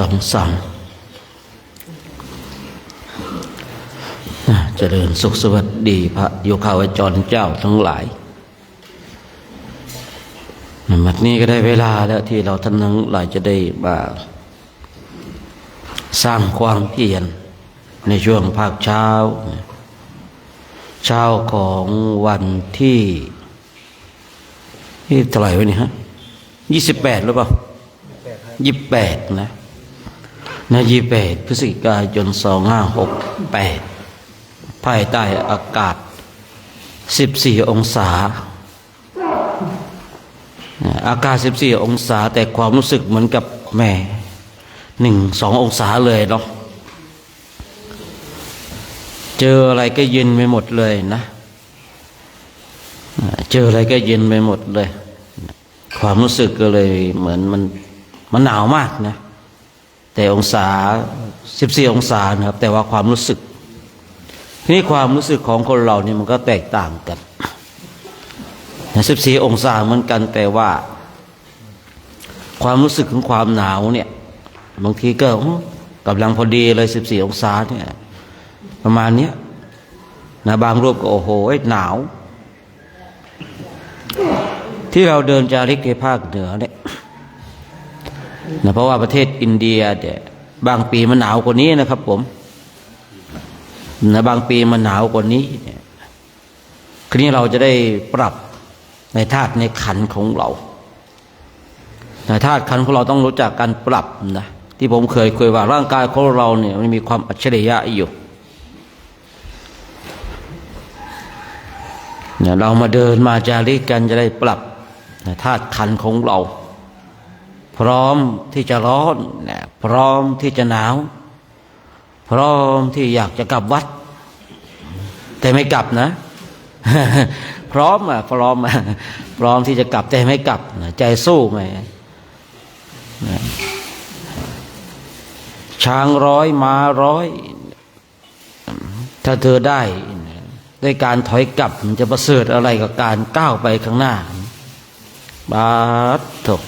สองสามเจริญสุขสวัสดีพระโยคาวจรเจ้าทั้งหลายบัดนี้ก็ได้เวลาแล้วที่เราท่านทั้งหลายจะได้มาสร้างความเพียรในช่วงภาคเช้าของวันที่เท่าไหร่วะเนี่ยฮะ28หรือเปล่า28นะ28 พฤศจิกายน 2568ภายใต้อากาศ14 องศาอากาศ14 องศาแต่ความรู้สึกเหมือนกับแม่1-2 องศาเลยเนาะเจออะไรก็เย็นไปหมดเลยนะเจออะไรก็เย็นไปหมดเลยความรู้สึกก็เลยเหมือนมันหนาวมากนะแต่องศา14 องศานะครับแต่ว่าความรู้สึกทีนี้ความรู้สึกของคนเราเนี่ยมันก็แตกต่างกัน14 องศาเหมือนกันแต่ว่าความรู้สึกของความหนาวเนี่ยบางทีก็กำลังพอดีเลย14 องศาเนี่ยประมาณนี้นะบางรูปก็โอ้โหหนาวที่เราเดินจาริกในภาคเหนือเนี่ยนะเพราะว่าประเทศอินเดียเนี่ยบางปีมันหนาวกว่านี้นะครับผมนะบางปีมันหนาวกว่านี้เนี่ยคราวนี้เราจะได้ปรับในธาตุในขันธ์ของเราในธาตุขันธ์ของเราต้องรู้จักการปรับนะที่ผมเคยคุยว่าร่างกายของเราเนี่ยมันมีความอัจฉริยะอยู่เนี่ยเรามาเดินมาจาริกกันจะได้ปรับธาตุขันธ์ของเราพร้อมที่จะร้อนเนี่ยพร้อมที่จะหนาวพร้อมที่อยากจะกลับวัดแต่ไม่กลับนะ พร้อมที่จะกลับแต่ไม่กลับใจสู้ไหมช้างร้อยม้าร้อยถ้าเธอได้ ด้วยการถอยกลับมันจะประเสริฐอะไรกับการก้าวไปข้างหน้าบาสถก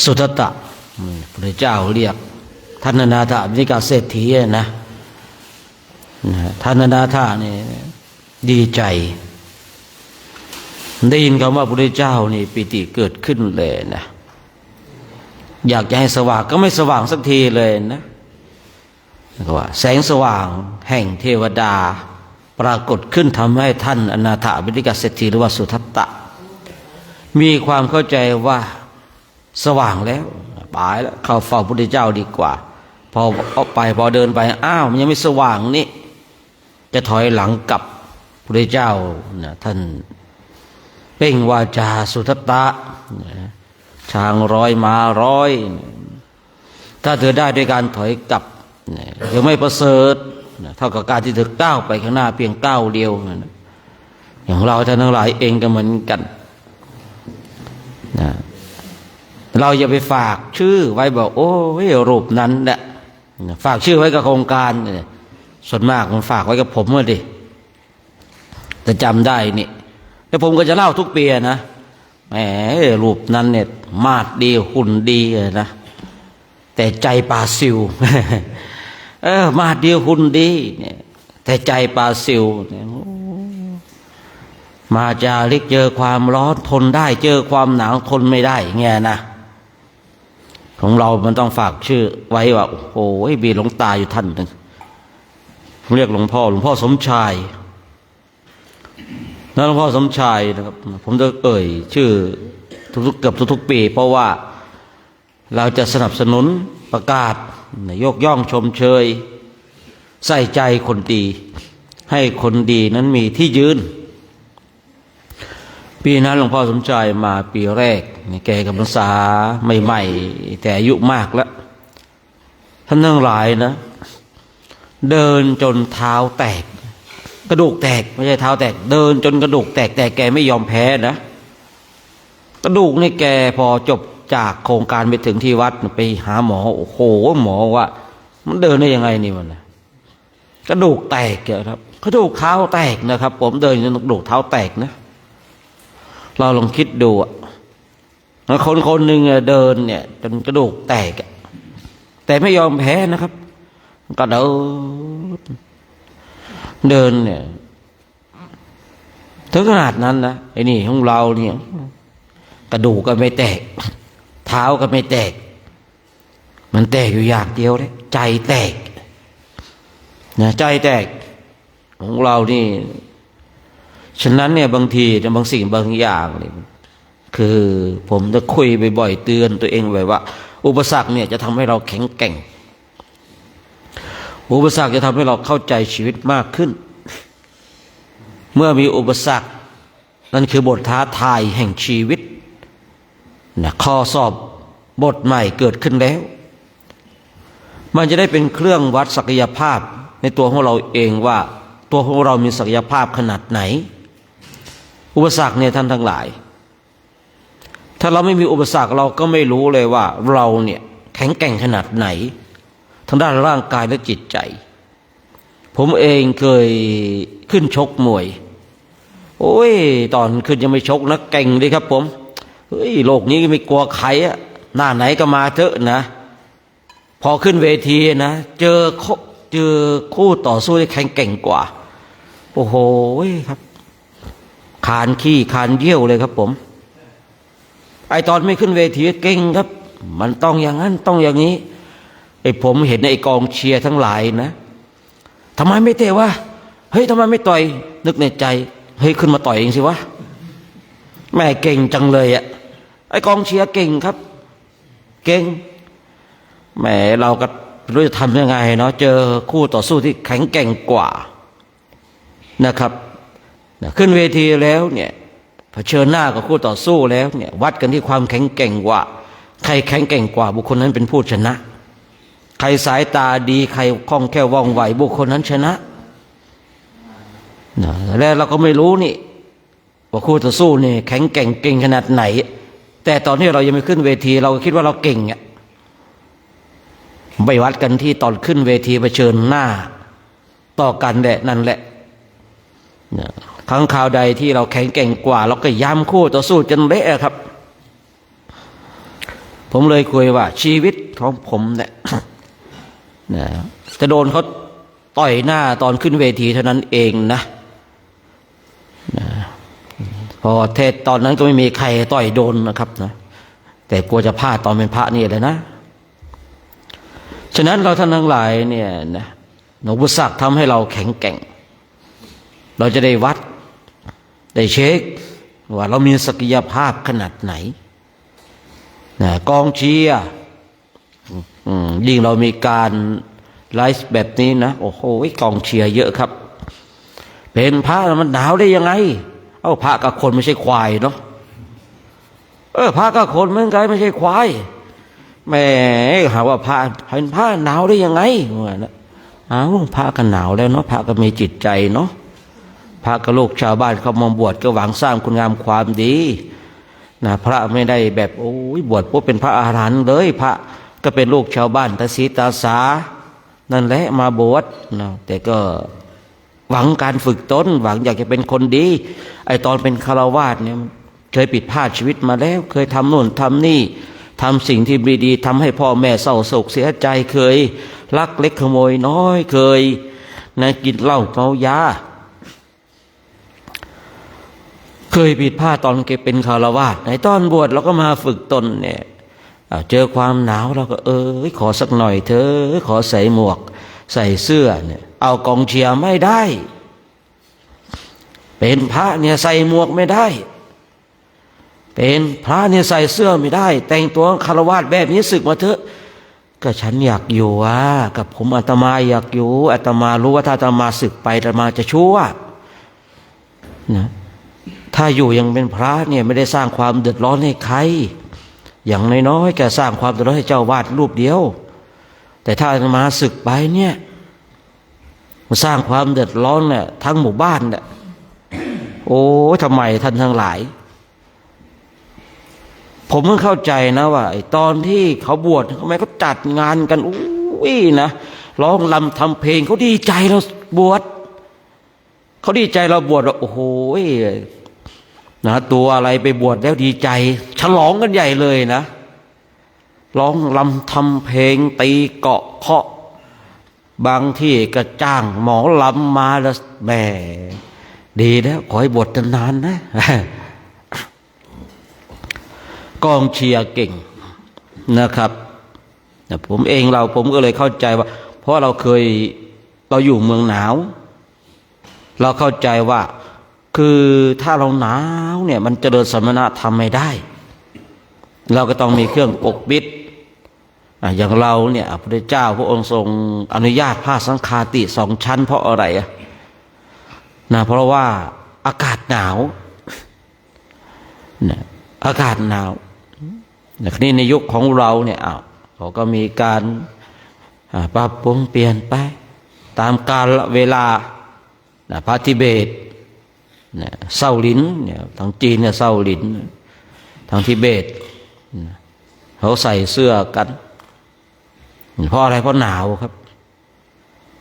สุทัตตะพระเจ้าเรียกท่านนาถบิณฑิกาเศรษฐีนะท่านนาถนี่ดีใจได้ยินคำว่าพระเจ้านี่ปิติเกิดขึ้นเลยนะอยากจะให้สว่างก็ไม่สว่างสักทีเลยนะก็ว่าแสงสว่างแห่งเทวดาปรากฏขึ้นทำให้ท่านอนาถบิณฑิกาเศรษฐีหรือว่าสุทัตตะมีความเข้าใจว่าสว่างแล้วไปแล้วเข้าเฝ้าพระพุทธเจ้าดีกว่าพอเอาไปพอเดินไปอ้าวมันยังไม่สว่างนี่จะถอยหลังกลับพระพุทธเจ้านะท่านเป่งวาจาสุทัตตะช้างร้อยม้าร้อยถ้าเธอได้ด้วยการถอยกลับยังไม่ประเสริฐเท่ากับการที่เธอก้าวไปข้างหน้าเพียงก้าวเดียวอย่างเราท่านทั้งหลายเองก็เหมือนกันนะเราอย่าไปฝากชื่อไว้บอกโอ้ยรูปนั้นแหละฝากชื่อไว้กับโครงการส่วนมากมันฝากไว้กับผมเลยดิแต่จำได้นี่แล้วผมก็จะเล่าทุกปีนะแหมรูปนั้นเนี่ยมาดดีหุ่นดีนะแต่ใจปลาซิวมาดดีหุ่นดีเนี่ยแต่ใจปลาซิวมาจาริกเจอความร้อนทนได้เจอความหนาวทนไม่ได้เงี้ยนะของเรามันต้องฝากชื่อไว้ว่าโอ้ยมีหลวงตาอยู่ท่านหนึ่งผมเรียกหลวงพ่อสมชายนั่นหลวงพ่อสมชายนะครับผมจะเอ่ยชื่อเกือบทุกปีเพราะว่าเราจะสนับสนุนประกาศยกย่องชมเชยใส่ใจคนดีให้คนดีนั้นมีที่ยืนปีนั้นหลวงพ่อสมชายมาปีแรกแกกับพรรษาใหม่ๆแต่อายุมากแล้วท่านทั้งหลายนะเดินจนเท้าแตกกระดูกแตกไม่ใช่เท้าแตกเดินจนกระดูกแตกแต่แกไม่ยอมแพ้นะกระดูกนี่แกพอจบจากโครงการไปถึงที่วัดไปหาหมอโอ้โหหมอว่ามันเดินได้ยังไงนี่มันนะกระดูกแตกครับกระดูกเท้าแตกนะครับผมเดินจนกระดูกเท้าแตกนะเราลองคิดดูอ่ะคนหนึ่งเดินเนี่ยจนกระดูกแตกแต่ไม่ยอมแพ้นะครับก็เดินเนี่ยถึงขนาดนั้นนะไอ้นี่ของเราเนี่ยกระดูกก็ไม่แตกเท้าก็ไม่แตกมันแตกอยู่อย่างเดียวเลยใจแตกนะใจแตกของเรานี่ฉะนั้นเนี่ยบางทีบางสิ่งบางอย่างนี่คือผมจะคุยบ่อยๆเตือนตัวเองไว้ว่าอุปสรรคเนี่ยจะทำให้เราแข็งแกร่งอุปสรรคจะทำให้เราเข้าใจชีวิตมากขึ้นเมื่อมีอุปสรรคนั่นคือบทท้าทายแห่งชีวิตนะข้อสอบบทใหม่เกิดขึ้นแล้วมันจะได้เป็นเครื่องวัดศักยภาพในตัวของเราเองว่าตัวของเรามีศักยภาพขนาดไหนอุปสรรคเนี่ยท่านทั้งหลายถ้าเราไม่มีอุปสรรคเราก็ไม่รู้เลยว่าเราเนี่ยแข็งแกร่งขนาดไหนทางด้านร่างกายและจิตใจผมเองเคยขึ้นชกมวยโอ้ยตอนขึ้นยังไม่ชกนะเก่งเลยครับผมเฮ้ยโลกนี้ไม่กลัวใครอะหน้าไหนก็มาเถอะนะพอขึ้นเวทีนะเจอคู่ต่อสู้ที่แข็งแกร่งกว่าโอ้โหครับคานขี้คานเยี่ยวเลยครับผมไอตอนไม่ขึ้นเวทีเก่งครับมันต้องอย่างนั้นต้องอย่างนี้ไอผมเห็นไอกองเชียร์ทั้งหลายนะทำไมไม่เตะวะเฮ้ยทำไมไม่ต่อยนึกในใจเฮ้ยขึ้นมาต่อยเองสิวะแม่เก่งจังเลยอะไอกองเชียร์เก่งครับเก่งแหมเราก็รู้จะทำยังไงเนาะเจอคู่ต่อสู้ที่แข็งแกร่งกว่านะครับขึ้นเวทีแล้วเนี่ยเผชิญหน้ากับคู่ต่อสู้แล้วเนี่ยวัดกันที่ความแข็งแกร่งว่าใครแข็งแกร่งกว่าบุคคลนั้นเป็นผู้ชนะใครสายตาดีใครคล่องแคล่วว่องไวบุคคลนั้นชนะแล้วเราก็ไม่รู้นี่ว่าคู่ต่อสู้นี่แข็งแกร่งเก่งขนาดไหนแต่ตอนที่เรายังไม่ขึ้นเวทีเราก็คิดว่าเราเก่งอ่ะไปวัดกันที่ตอนขึ้นเวทีเผชิญหน้าต่อกันแหละนั่นแหละ ครั้งคราวใดที่เราแข็งแกร่งกว่าเราก็ย้ำคู่ต่อสู้จนเละครับผมเลยคุยว่าชีวิตของผมเนี่ยจะโดนเขาต่อยหน้าตอนขึ้นเวทีเท่านั้นเองนะพอเทศตอนนั้นก็ไม่มีใครต่อยโดนนะครับนะแต่กลัวจะพลาดตอนเป็นพระนี่เลยนะฉะนั้นเราท่านทั้งหลายเนี่ยนะอุปสรรคทำให้เราแข็งแกร่งเราจะได้วัดได้เช็คว่าเรามีศักยภาพขนาดไหนนะกองเชียร์ยิ่งเรามีการไลฟ์แบบนี้นะโอ้โหกองเชียร์เยอะครับเป็นพระมันหนาวได้ยังไงพระกับคนไม่ใช่ควายเนาะพระกับคนเหมือนกันไม่ใช่ควายแหมหาว่าพระเป็นพระหนาวได้ยังไงพระก็หนาวแล้วเนาะพระก็มีจิตใจเนาะพระกับลูกชาวบ้านเขามาบวชก็หวังสร้างคุณงามความดีนะพระไม่ได้แบบโอ้ยบวชปุ๊บเป็นพระอรหันต์เลยพระก็เป็นลูกชาวบ้านตาสีตาสานั่นแหละมาบวชนะแต่ก็หวังการฝึกตนหวังอยากจะเป็นคนดีไอตอนเป็นฆราวาสเนี่ยเคยผิดพลาดชีวิตมาแล้วเคยทำโน่นทำนี่ทำสิ่งที่ไม่ดีทำให้พ่อแม่เศร้าโศกเสียใจเคยลักเล็กขโมยน้อยเคยกินเหล้าเมายาเคยผิดพลาดตอนเป็นฆราวาสในตอนบวชเราก็มาฝึกตนเนี่ยเจอความหนาวเราก็ขอสักหน่อยเถอะขอใส่หมวกใส่เสื้อเนี่ยเอากองเชียร์ไม่ได้เป็นพระเนี่ยใส่หมวกไม่ได้เป็นพระเนี่ยใส่เสื้อไม่ได้แต่งตัวฆราวาสแบบนี้สึกมาเถอะก็ฉันอยากอยู่กับผมอาตมาอยากอยู่อาตมารู้ว่าถ้าอาตมาสึกไปอาตมาจะชั่วนะถ้าอยู่ยังเป็นพระเนี่ยไม่ได้สร้างความเดือดร้อนให้ใครอย่างน้อยๆแกสร้างความเดือดร้อนให้เจ้าวาดรูปเดียวแต่ถ้าอาตมาสึกไปเนี่ยมันสร้างความเดือดร้อนเนี่ยทั้งหมู่บ้านเนี่ยโอ้ทำไมท่านทั้งหลายผมเพิ่งเข้าใจนะว่าตอนที่เขาบวชทำไมเขาจัดงานกันนะร้องรำทำเพลงเขาดีใจเราบวชเขาดีใจเราบวชโอ้โหนะตัวอะไรไปบวชแล้วดีใจฉลองกันใหญ่เลยนะร้องรำทำเพลงตีเกาะเคาะบางที่ก็จ้างหมอลำมาแล้วแหมดีแล้วขอให้บวชนานๆนะกองเชียร์เก่งนะครับผมเองผมก็เลยเข้าใจว่าเพราะเราอยู่เมืองหนาวเราเข้าใจว่าคือถ้าเราหนาวเนี่ยมันเจริญสมณธรรมไม่ได้เราก็ต้องมีเครื่องปกปิดอย่างเราเนี่ยพระพุทธเจ้าพระองค์ทรงอนุญาตผ้าสังฆาติ2 ชั้นเพราะอะไรนะเพราะว่าอากาศหนาวนะอากาศหนาวนี่ในยุคของเราเนี่ยเขาก็มีการปรับปรุงเปลี่ยนไปตามกาลเวลาพระทิเบตเซาหลินเนี่ยทางจีนเนี่ยเซาหลินทางทิเบตเขาใส่เสื้อกันเพราะอะไรเพราะหนาวครับ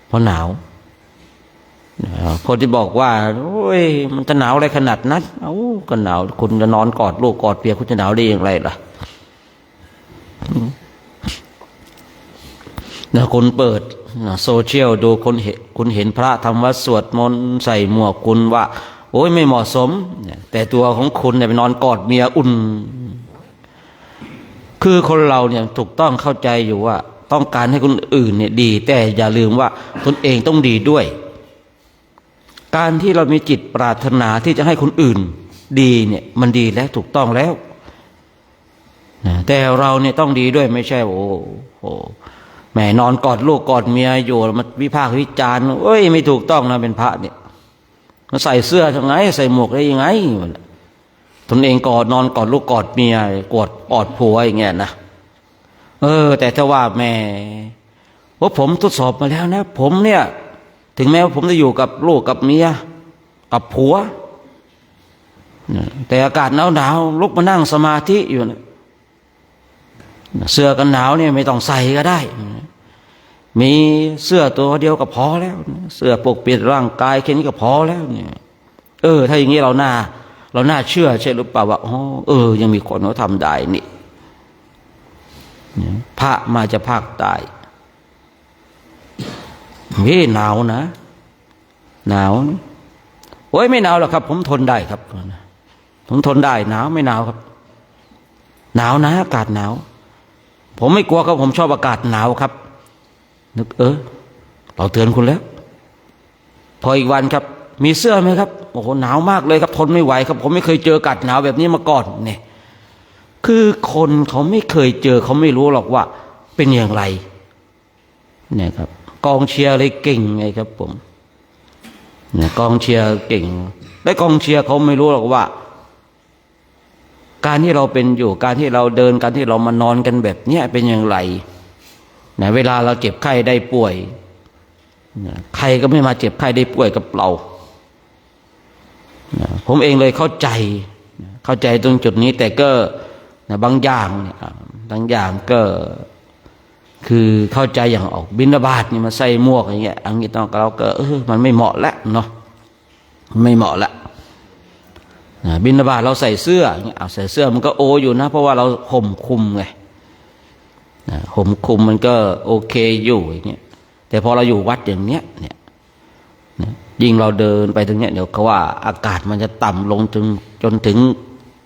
เพราะหนาวคนที่บอกว่าโอ้ยมันจะหนาวอะไรขนาดนั้นก็หนาวคุณจะนอนกอดลูกกอดเปียคุณจะหนาวได้อย่างไรล่ะคุณเปิดโซเชียลดูคุณเห็นพระทำวัดสวดมนต์ใส่หมวกคุณว่าโอ้ยไม่เหมาะสมแต่ตัวของคุณเนี่ยไปนอนกอดเมียอุ่นคือคนเราเนี่ยถูกต้องเข้าใจอยู่ว่าต้องการให้คนอื่นเนี่ยดีแต่อย่าลืมว่าตนเองต้องดีด้วยการที่เรามีจิตปรารถนาที่จะให้คนอื่นดีเนี่ยมันดีแล้วถูกต้องแล้วแต่เราเนี่ยต้องดีด้วยไม่ใช่โอ้โหแม่นอนกอดลูกกอดเมียอยู่มันวิพากษ์วิจารณ์ไม่ถูกต้องนะเป็นพระเนี่ยมันใส่เสื้อทำไงใส่หมวกได้ยังไงตนเองนอนกอดลูกกอดเมียกอดผัวอย่างเงี้ยนะแต่ถ้าว่าแม่ว่าผมทดสอบมาแล้วนะผมเนี่ยถึงแม้ว่าผมจะอยู่กับลูกกับเมียกับผัวแต่อากาศหนาวลุกมานั่งสมาธิอยู่นะเสื้อกันหนาวเนี่ยไม่ต้องใส่ก็ได้มีเสื้อตัวเดียวก็พอแล้วเสื้อปกปิดร่างกายแค่นี้ก็พอแล้วเนี่ย ถ้าอย่างนี้เราน่าเชื่อใช่หรือเปล่าว่ายังมีคนเขาทำได้นี่พระมาจากภาคใต้หนาวนะหนาวโอ้ยไม่หนาวหรอกครับผมทนได้ครับผมทนได้หนาวไม่หนาวครับหนาวนะอากาศหนาวผมไม่กลัวครับผมชอบอากาศหนาวครับนึกเราเตือนคุณแล้วพออีกวันครับมีเสื้อไหมครับโอ้โหหนาวมากเลยครับทนไม่ไหวครับผมไม่เคยเจออากาศหนาวแบบนี้มาก่อนเนี่ยคือคนเขาไม่เคยเจอเขาไม่รู้หรอกว่าเป็นอย่างไรเนี่ยครับกองเชียร์เลยเก่งไงครับผมเนี่ยกองเชียร์เก่งและกองเชียร์เขาไม่รู้หรอกว่าการที่เราเป็นอยู่การที่เราเดินการที่เรามานอนกันแบบเนี้ยเป็นอย่างไรนะเวลาเราเจ็บไข้ได้ป่วยใครก็ไม่มาเจ็บไข้ได้ป่วยกับเราผมเองเลยเข้าใจตรงจุดนี้แต่ก็บางอย่างก็คือเข้าใจอย่างออกบิณฑบาตนี่มาใส่หมวกอย่างเงี้ยอันนี้ต้องเราก็มันไม่เหมาะแล้วเนาะไม่เหมาะละบิณฑบาตเราใส่เสื้ออย่างเงี้ยใส่เสื้อมันก็อยู่นะเพราะว่าเราห่มคลุมไงห่มคลุมมันก็โอเคอยู่อย่างเงี้ยแต่พอเราอยู่วัดอย่างเนี้ยเนี่ยยิ่งเราเดินไปตรงเนี้ยเดี๋ยวเขาว่าอากาศมันจะต่ำลงจนถึง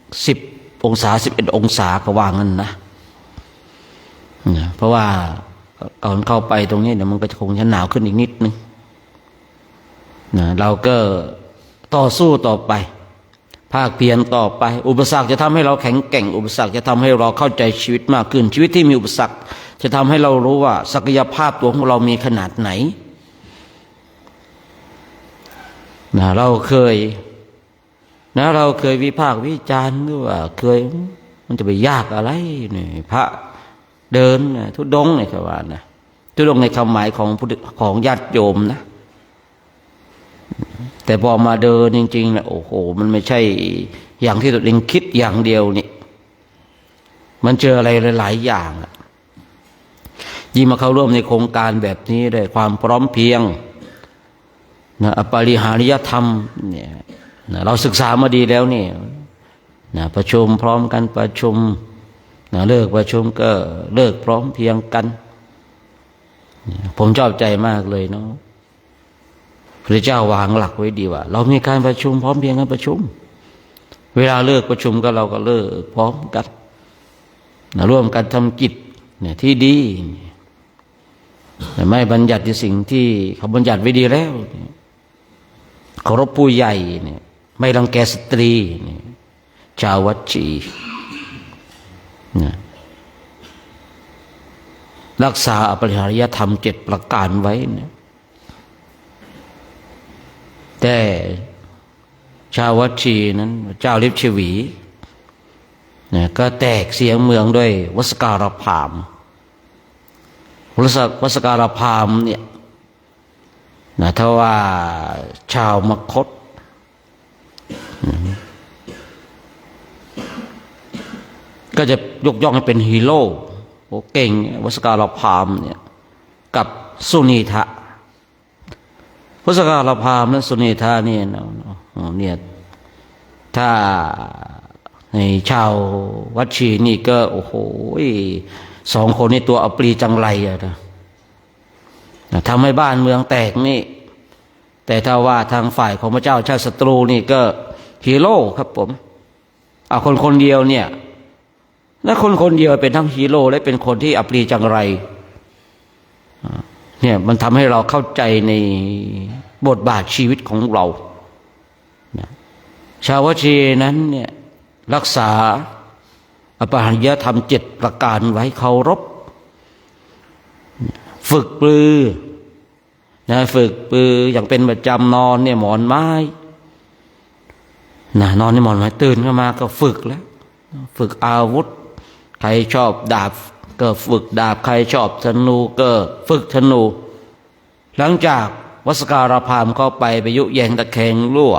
10 องศา11 องศาก็ว่างั้นนะเพราะว่าก่อนเข้าไปตรงนี้เดี๋ยวมันก็คงจะหนาวขึ้นอีกนิดนึงเราก็ต่อสู้ต่อไปภาคเพียรต่อไปอุปสรรคจะทำให้เราแข็งแกร่งอุปสรรคจะทำให้เราเข้าใจชีวิตมากขึ้นชีวิตที่มีอุปสรรคจะทำให้เรารู้ว่าศักยภาพตัวของเรามีขนาดไหนเราเคยวิพากษ์วิจารณ์ว่ามันจะไปยากอะไรนี่พระเดินทุดงค์เนี่ยครับว่านะทุดงค์ในคำหมายของญาติโยมนะแต่พอมาเดินจริงๆนะโอ้โหมันไม่ใช่อย่างที่ตัวเองคิดอย่างเดียวนี่มันเจออะไรหลายๆอย่างยิ่งมาเข้าร่วมในโครงการแบบนี้ได้ความพร้อมเพรียงอปริหาริยธรรมเนี่ยเราศึกษามาดีแล้วนี่ประชุมพร้อมกันประชุมเลิกประชุมก็เลิกพร้อมเพรียงกันผมชอบใจมากเลยเนาะพระเจ้าวางหลักไว้ดีว่าเรามีการประชุมพร้อมเพรียงกันประชุมเวลาเลิกประชุมก็เราก็เลิกพร้อมกันร่วมกันทำกิจเนี่ยที่ดีแต่ไม่บัญญัติในสิ่งที่เขาบัญญัติไว้ดีแล้วเคารพผู้ใหญ่เนี่ยไม่รังแกสตรีเนี่ยชาววัดชีรักษาอปริหาริยธรรม7 ประการไว้เนี่ยแต่ชาววัดชีนั้นเจ้าฤทธิ์ชวีก็แตกเสียงเมืองด้วยวสการพราหมณ์วสการพราหมณ์เนี่ยถ้าว่าชาวมคธก็จะยกย่องให้เป็นฮีโร่เก่งวสการพราหมณ์เนี่ยกับสุนีทะวสการพราหมณ์และสุนีทะเนี่ยถ้าในชาววัดชีนี่ก็โอ้โห2 คนนี่ตัวเอาปรีจังไรทำให้บ้านเมืองแตกนี่แต่ถ้าว่าทางฝ่ายของพระเจ้าชาติศัตรูนี่ก็ฮีโร่ครับผมคนเดียวเนี่ยและคนเดียวเป็นทั้งฮีโร่และเป็นคนที่อัปรีจังไรเนี่ยมันทำให้เราเข้าใจในบทบาทชีวิตของเราชาววัดชีนั้นเนี่ยรักษาอปริหาริยธรรม7 ประการไว้เคารพฝึกปรือฝึกปรืออย่างเป็นประจำนอนเนี่ยหมอนไม้นอนในหมอนไม้ตื่นขึ้นมาก็ฝึกแล้วฝึกอาวุธใครชอบดาบก็ฝึกดาบใครชอบธนูก็ฝึกธนูหลังจากวสการพราหมณ์เข้าไปยุแยงตะแคงรั่ว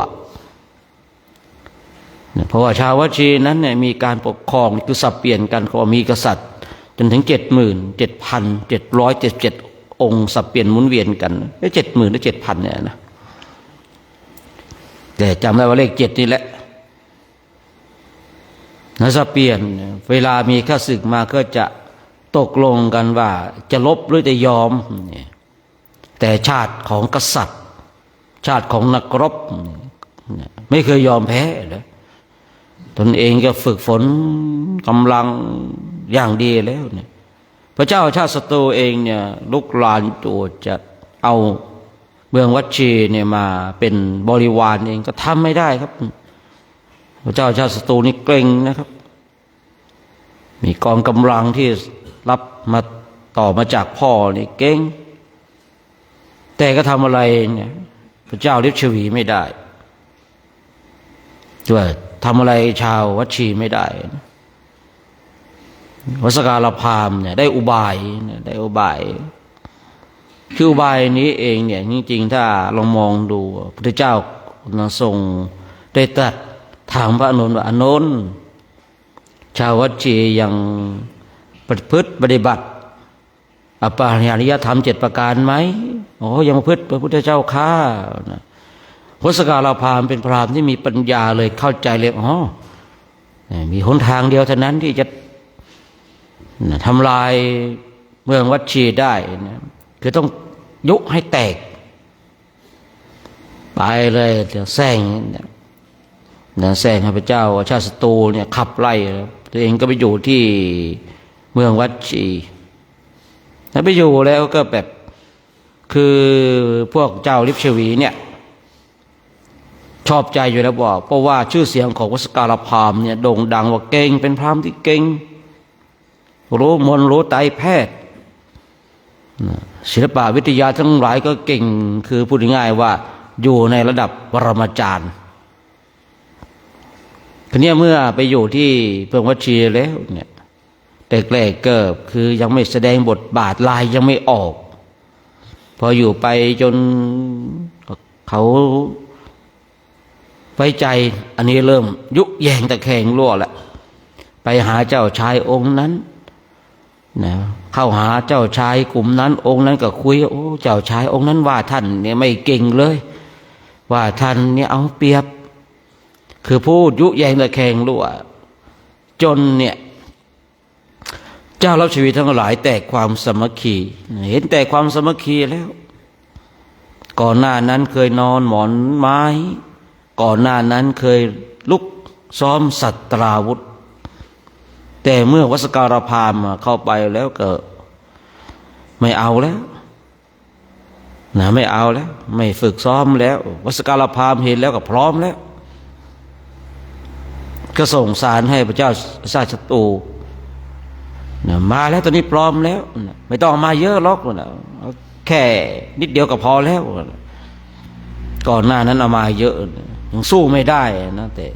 เพราะว่าชาววัดชีนั้นเนี่ยมีการปกครองคือสับเปลี่ยนกันเขามีกษัตริย์จนถึง77,777 องค์สับเปลี่ยนหมุนเวียนกัน70,000 หรือ 7,000เนี่ยนะ แต่จำได้ว่าเลข7นี่แหละนะจะเปลี่ยนเวลามีข้าศึกมาก็จะตกลงกันว่าจะลบหรือจะยอมแต่ชาติของกษัตริย์ชาติของนักรบไม่เคยยอมแพ้เลยตนเองก็ฝึกฝนกำลังอย่างดีแล้วเนี่ยพระเจ้าชาติศัตรูเองเนี่ยลุกลานตัวจะเอาเมืองวัชชีเนี่ยมาเป็นบริวารเองก็ทำไม่ได้ครับพระเจ้าชาติศัตรูนี่เกรงนะครับมีกองกำลังที่รับมาต่อมาจากพ่อนี่เก่งแต่ก็ทำอะไรเนี่ยพระเจ้าฤทธิ์ชวีไม่ได้ด้วยทำอะไรชาววัชชีไม่ได้วสการพราหมณ์เนี่ยได้อุบายคืออุบายนี้เองเนี่ยจริงๆถ้าลองมองดูพระเจ้าทรงได้ตรัสถามพระอานนท์ว่าอานนท์ชาววัชชียังประพฤติปฏิบัติอปาริยธรรม7ประการไหมโอ้ยังประพฤติพระพุทธเจ้าข้าวสการพราหมณ์เป็นพราหมณ์ที่มีปัญญาเลยเข้าใจเลยอ๋อมีหนทางเดียวเท่านั้นที่จะทำลายเมืองวัชชีได้นะคือต้องยุให้แตกไปเลยเดี๋ยวแซงแซงให้พระเจ้าชาติศัตรูเนี่ยขับไล่ตัวเองก็ไปอยู่ที่เมืองวัชชีถ้าไปอยู่แล้วก็แบบคือพวกเจ้าฤทธิ์ชวีเนี่ยชอบใจอยู่แล้วบอกเพราะว่าชื่อเสียงของวสการพราหมณ์เนี่ยโด่งดังว่าเก่งเป็นพราหมณ์ที่เก่งรู้มนต์รู้ไตรแพทย์ศิลปะวิทยาทั้งหลายก็เก่งคือพูดง่ายๆว่าอยู่ในระดับปรมาจารย์ทีนี้เมื่อไปอยู่ที่เมืองวัชชีแล้วเนี่ยแต่แรกๆก็คือยังไม่แสดงบทบาทลายยังไม่ออกพออยู่ไปจนเขาไว้ใจอันนี้เริ่มยุแยงตะแคงรั่วแหละไปหาเจ้าชายองค์นั้นนะเข้าหาเจ้าชายกลุ่มนั้นองค์นั้นก็คุยโอ้เจ้าชายองค์นั้นว่าท่านเนี่ยไม่เก่งเลยว่าท่านเนี่ยเอาเปรียบคือพูดยุแยงตะแคงรั่วจนเนี่ยเจ้ารับชีวิตทั้งหลายแตกความสามัคคีเห็นแต่ความสามัคคีแล้วก่อนหน้านั้นเคยนอนหมอนไม้ก่อนหน้านั้นเคยลุกซ้อมสัตราวุธแต่เมื่อวสการพราหมณ์เข้าไปแล้วก็ไม่เอาแล้วนะไม่เอาแล้วไม่ฝึกซ้อมแล้ววสการพราหมณ์เห็นแล้วก็พร้อมแล้วก็ส่งสารให้พระเจ้าชาติศัตรูมาแล้วตอนนี้พร้อมแล้วไม่ต้องมาเยอะหรอกแค่นิดเดียวก็พอแล้วก่อนหน้านั้นเอามาเยอะยังสู้ไม่ได้นะแต่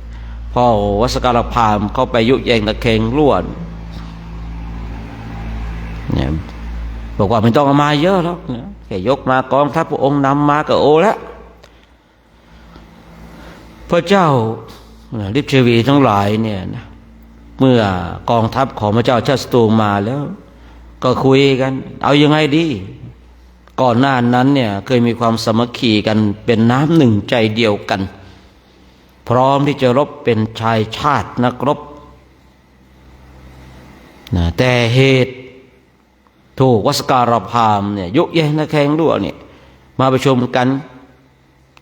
พอวสการพราหมณ์เข้าไปยุแยงตะแคงรั่วเนี่ยบอกว่าไม่ต้องเอามาเยอะหรอกแค่ยกมากองทัพพระองค์นำมาก็โอแล้วพระเจ้าฤทธิ์ชวีทั้งหลายเนี่ยนะเมื่อกองทัพของพระเจ้าชาติศัตรูมาแล้วก็คุยกันเอายังไงดีก่อนหน้านั้นเนี่ยเคยมีความสามัคคีกันเป็นน้ำหนึ่งใจเดียวกันพร้อมที่จะรบเป็นชายชาตินักรบนะแต่เหตุถูกวสการพราหมณ์เนี่ยยุแยงตะแคงรั่วเนี่ยมาประชุมกัน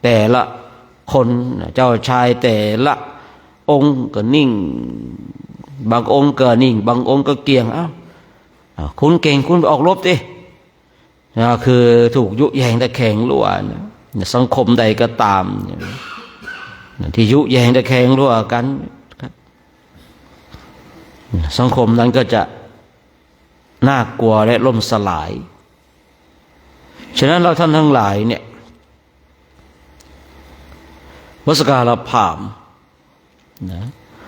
แต่ละคนเจ้าชายแต่ละองค์ก็นิ่งบางองค์ก็นิ่งบางองค์ก็เกี่ยงคุณเก่งคุณไปออกรบดิคือถูกยุแยงตะแคงรั่วสังคมใดก็ตามที่ยุแยงตะแคงรั่วกันสังคมนั้นก็จะน่ากลัวและล่มสลายฉะนั้นเราท่านทั้งหลายเนี่ยวสการพราหมณ์นะ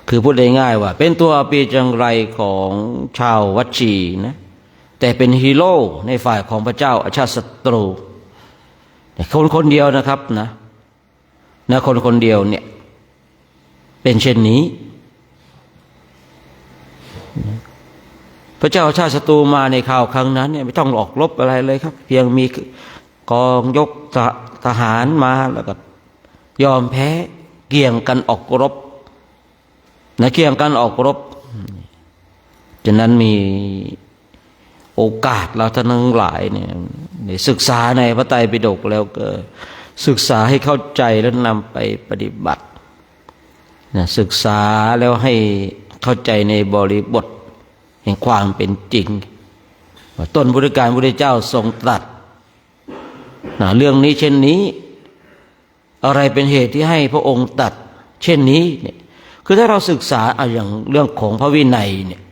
คือพูดง่ายๆว่าเป็นตัวปีจังไรของชาววัชชีนะแต่เป็นฮีโร่ในฝ่ายของพระเจ้าอาชาติศัตรูคนเดียวนะครับนะคนเดียวเนี่ยเป็นเช่นนี้พระเจ้าอาชาติศัตรูมาในข่าวครั้งนั้นเนี่ยไม่ต้องออกรบอะไรเลยครับเพียงมีกองยกทหารมาแล้วก็ยอมแพ้ เกี่ยงกันออกรบนะเกี่ยงกันออกรบฉะนั้นมีโอกาสเราท่านทั้งหลายเนี่ยศึกษาในพระไตรปิฎกแล้วก็ศึกษาให้เข้าใจแล้วนำไปปฏิบัตินะศึกษาแล้วให้เข้าใจในบริบทแห่งความเป็นจริงว่าต้นพุทธกาลพุทธเจ้าทรงตรัสนะเรื่องนี้เช่นนี้อะไรเป็นเหตุที่ให้พระองค์ตรัสเช่นนี้เนี่ยคือถ้าเราศึกษาอย่างเรื่องของพระวินัยเนี่ย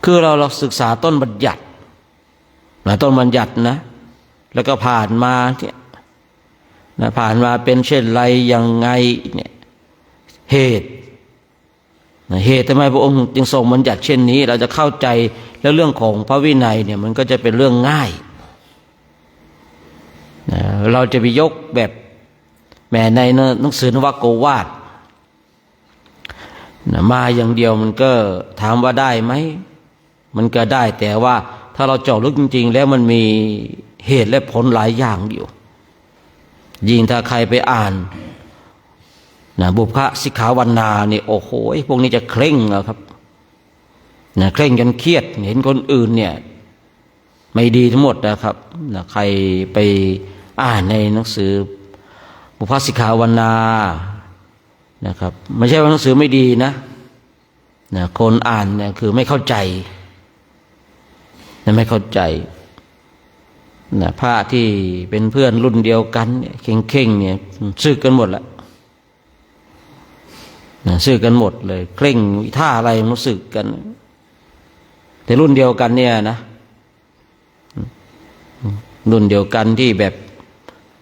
คือเราศึกษาต้นบัญญัตินะต้นบัญญัตินะแล้วก็ผ่านมาเนี่ยนะผ่านมาเป็นเช่นไรยังไงเนี่ยเหตุนะเหตุทำไมพระองค์จึงทรงบัญญัติเช่นนี้เราจะเข้าใจแล้วเรื่องของพระวินัยเนี่ยมันก็จะเป็นเรื่องง่ายนะเราจะไปยกแบบแม้ในหนังสือนวโกวาทนะมาอย่างเดียวมันก็ถามว่าได้ไหมมันก็ได้แต่ว่าถ้าเราเจาะลึกจริงๆแล้วมันมีเหตุและผลหลายอย่างอยู่ยิ่งถ้าใครไปอ่านนะบุพพสิกขาวรรณาเนี่ยโอ้โหพวกนี้จะเคร่งครับนะเคร่งจนเครียดเห็นคนอื่นเนี่ยไม่ดีทั้งหมดนะครับนะใครไปอ่านในหนังสือบุพพสิกขาวรรณานะครับไม่ใช่ว่าหนังสือไม่ดีนะคนอ่านเนี่ยคือไม่เข้าใจไม่เข้าใจนะพระที่เป็นเพื่อนรุ่นเดียวกันเนี่ยเข่งๆเนี่ยสึกกันหมดละนะสึกกันหมดเลยเคร่งท่าอะไรมันสึกกันแต่รุ่นเดียวกันเนี่ยนะรุ่นเดียวกันที่แบบ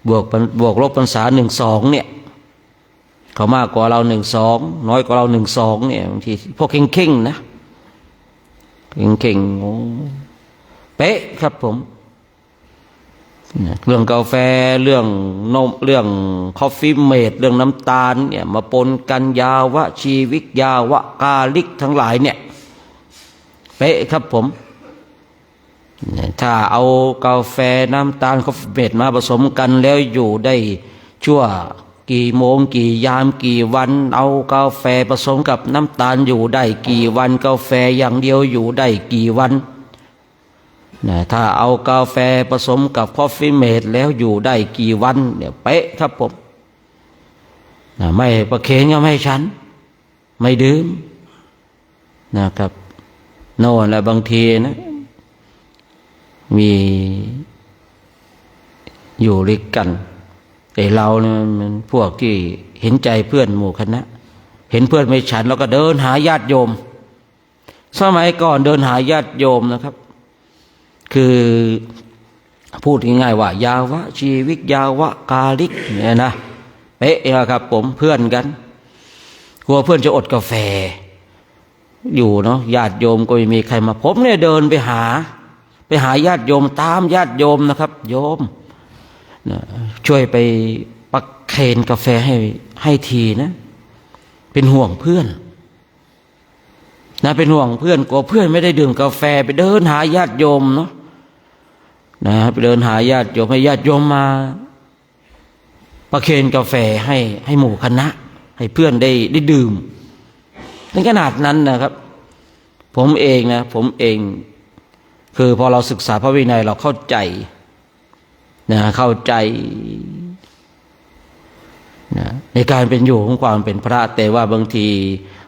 บวกลบพรรษา1-2เนี่ยเขามากกว่าเรา1-2น้อยกว่าเรา1-2เนี่ยบางทีพวกเข่งๆนะเข่งๆเป๊ะครับผมเรื่องกาแฟเรื่องนมเรื่องคอฟฟี่เมดเรื่องน้ำตาลเนี่ยมาปนกันยาวะชีวิกยาวะกาลิกทั้งหลายเนี่ยเป๊ะครับผมถ้าเอากาแฟน้ำตาลคอฟฟี่เมดมาผสมกันแล้วอยู่ได้ชั่วกี่โมงกี่ยามกี่วันเอากาแฟผสมกับน้ำตาลอยู่ได้กี่วันกาแฟอย่างเดียวอยู่ได้กี่วันถ้าเอากาแฟผสมกับคอฟฟี่เมดแล้วอยู่ได้กี่วันเนี่ยเป๊ะครับผมไม่ประเคนก็ไม่ฉันไม่ดื่มนะครับโน่นแหละบางทีนะมีอยู่ด้วยกันแต่เราเนี่ยมันพวกที่เห็นใจเพื่อนหมู่คณะเห็นเพื่อนไม่ฉันแล้วก็เดินหาญาติโยมสมัยก่อนเดินหาญาติโยมนะครับคือพูดง่ายๆว่ายาวะชีวิกยาวะกาลิกเนี่ยนะเป๊ะครับผมเพื่อนกันกลัวเพื่อนจะอดกาแฟอยู่เนาะญาติโยมก็ไม่มีใครมาผมเนี่ยเดินไปหาญาติโยมตามญาติโยมนะครับโยมช่วยไปปักเคนกาแฟให้ทีนะเป็นห่วงเพื่อนนะเป็นห่วงเพื่อนกลัวเพื่อนไม่ได้ดื่มกาแฟไปเดินหาญาติโยมเนาะไปเดินหาญาติโยมให้ญาติโยมมาประเคนกาแฟให้หมู่คณะให้เพื่อนได้ดื่มในขนาดนั้นนะครับผมเองคือพอเราศึกษาพระวินัยเราเข้าใจเข้าใจในการเป็นอยู่ของความเป็นพระแต่ว่าบางที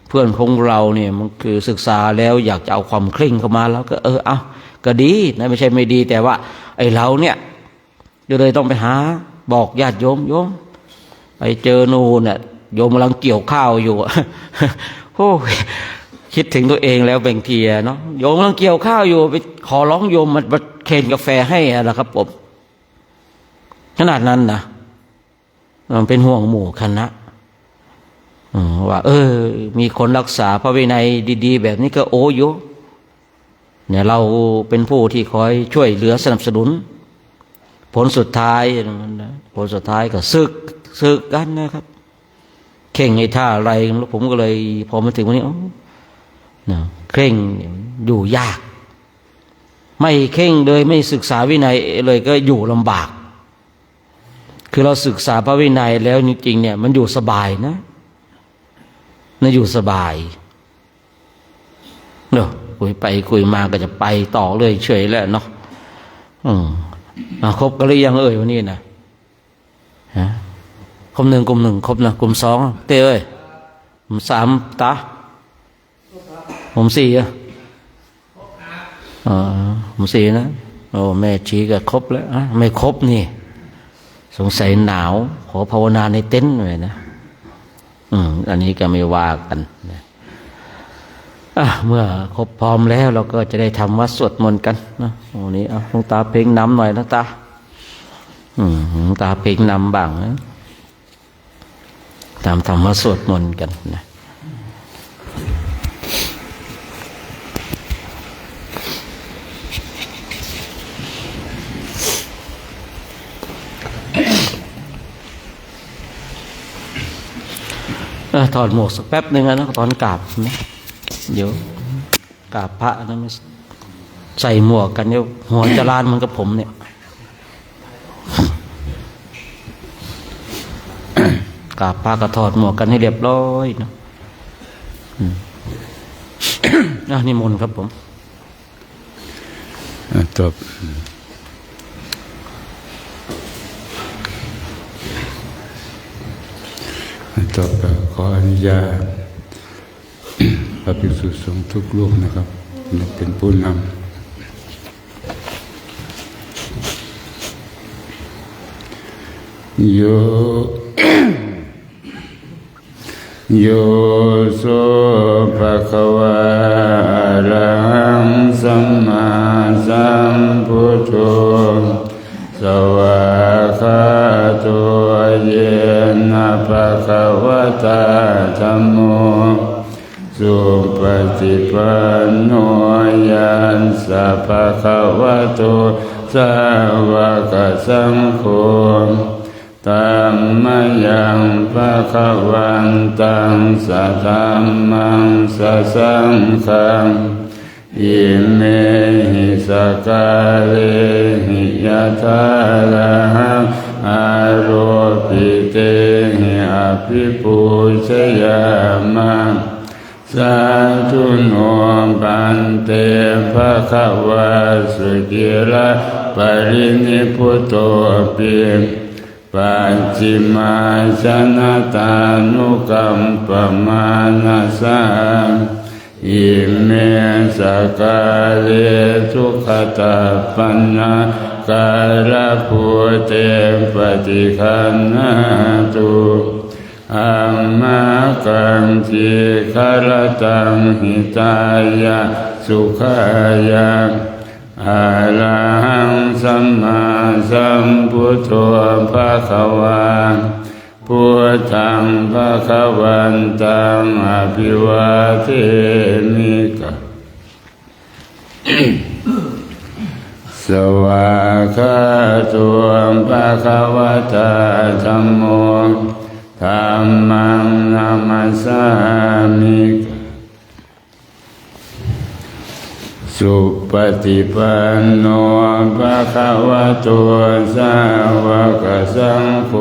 เพื่อนของเราเนี่ยมันคือศึกษาแล้วอยากจะเอาความเคร่งเข้ามาแล้วก็เอาก็ดีนะไม่ใช่ไม่ดีแต่ว่าไอ้เราเนี่ยเลยต้องไปหาบอกญาติโยมไปเจอนูนน่ะโยมกำลังเกี่ยวข้าวอยู่โอ้ยคิดถึงตัวเองแล้วบางทีเนาะโยมกำลังเกี่ยวข้าวอยู่ไปขอร้องโยมมาเคนกาแฟให้นะครับผมขนาดนั้นนะมันเป็นห่วงหมู่คณะว่ามีคนรักษาพระวินัยดีๆแบบนี้ก็โอ้ยเนี่ยเราเป็นผู้ที่คอยช่วยเหลือสนับสนุนผลสุดท้ายก็ศึกกันนะครับเข่งไอ้ท่าอะไรแล้วผมก็เลยพอมาถึงวันนี้เคร่งอยู่ยากไม่เข่งเลยไม่ศึกษาวินัยเลยก็อยู่ลำบาก คือเราศึกษาพระวินัยแล้วจริงๆเนี่ยมันอยู่สบายนะอยู่สบายเนาะคุยไปคุยมาก็จะไปต่อเลยเฉยแล้วเนาะครบกันหรือยังวันนี้นะฮะกลุ่มหนึ่งครบนะกลุ่มสองเต้กลุ่มสามตากลุ่มสี่กลุ่มสี่นะโอ้แม่ชี้ก็ครบแล้วไม่ครบนี่สงสัยหนาวขอภาวนาในเต็นท์หน่อยนะอันนี้ก็ไม่ว่ากันนะเมื่อครบพร้อมแล้วเราก็จะได้ทำวัดสวดมนต์กันนะวันนี้หลวงตาเพลงนำหน่อยนะตาหลวงตาเพลงนำบ้างนะทำวัดสวดมนต์กันนะถอดหมวกสักแป๊บหนึ่งนะตอนกราบนะเดี๋ยวกราบพระนะไม่ใส่หมวกกันเดี๋ยวหัวจะลานมันกับผมเนี่ยกราบพระก็ถอดหมวกกันให้เรียบร้อยนะนิมนต์ครับผมจบต่อไปขออนุญาตพระภิกษุสงฆ์ทุกรูปนะครับเป็นผู้นำโยโสภะคะวะอะระหังสัมมาสัมพุทโธสวากขาโตเยนะภะคะวะตาธัมโมสุปฏิปันโนยัสสะภะคะวะโตสาวกสังโฆธัมมังยังภะคะวันตังสัทธัมมังสัสสังฆังอิเมหิสกาเลหิยะถาระหังอาโรปิเตหิอภิปูชยามะสาธุโนปันเตภะคะวะสุกิระปรินิพพุตโตปิปัจฉิมาชนะตานุกัมปมานะสังอิเมสกาเลทุกขตาปัญญาการะภูเตปฏิคันนาตุอัมมากังจิคารตังหิตายะสุขายะอะระหังสัมมาสัมพุทโธภะคะวะพุทธังภะคะวันตังอภิวาเทมิกะสวากขาโตภะคะวะตาธัมโมธัมมังนามัสสามิสุปฏิปันโนภะคะวะโตสาวกสังโฆ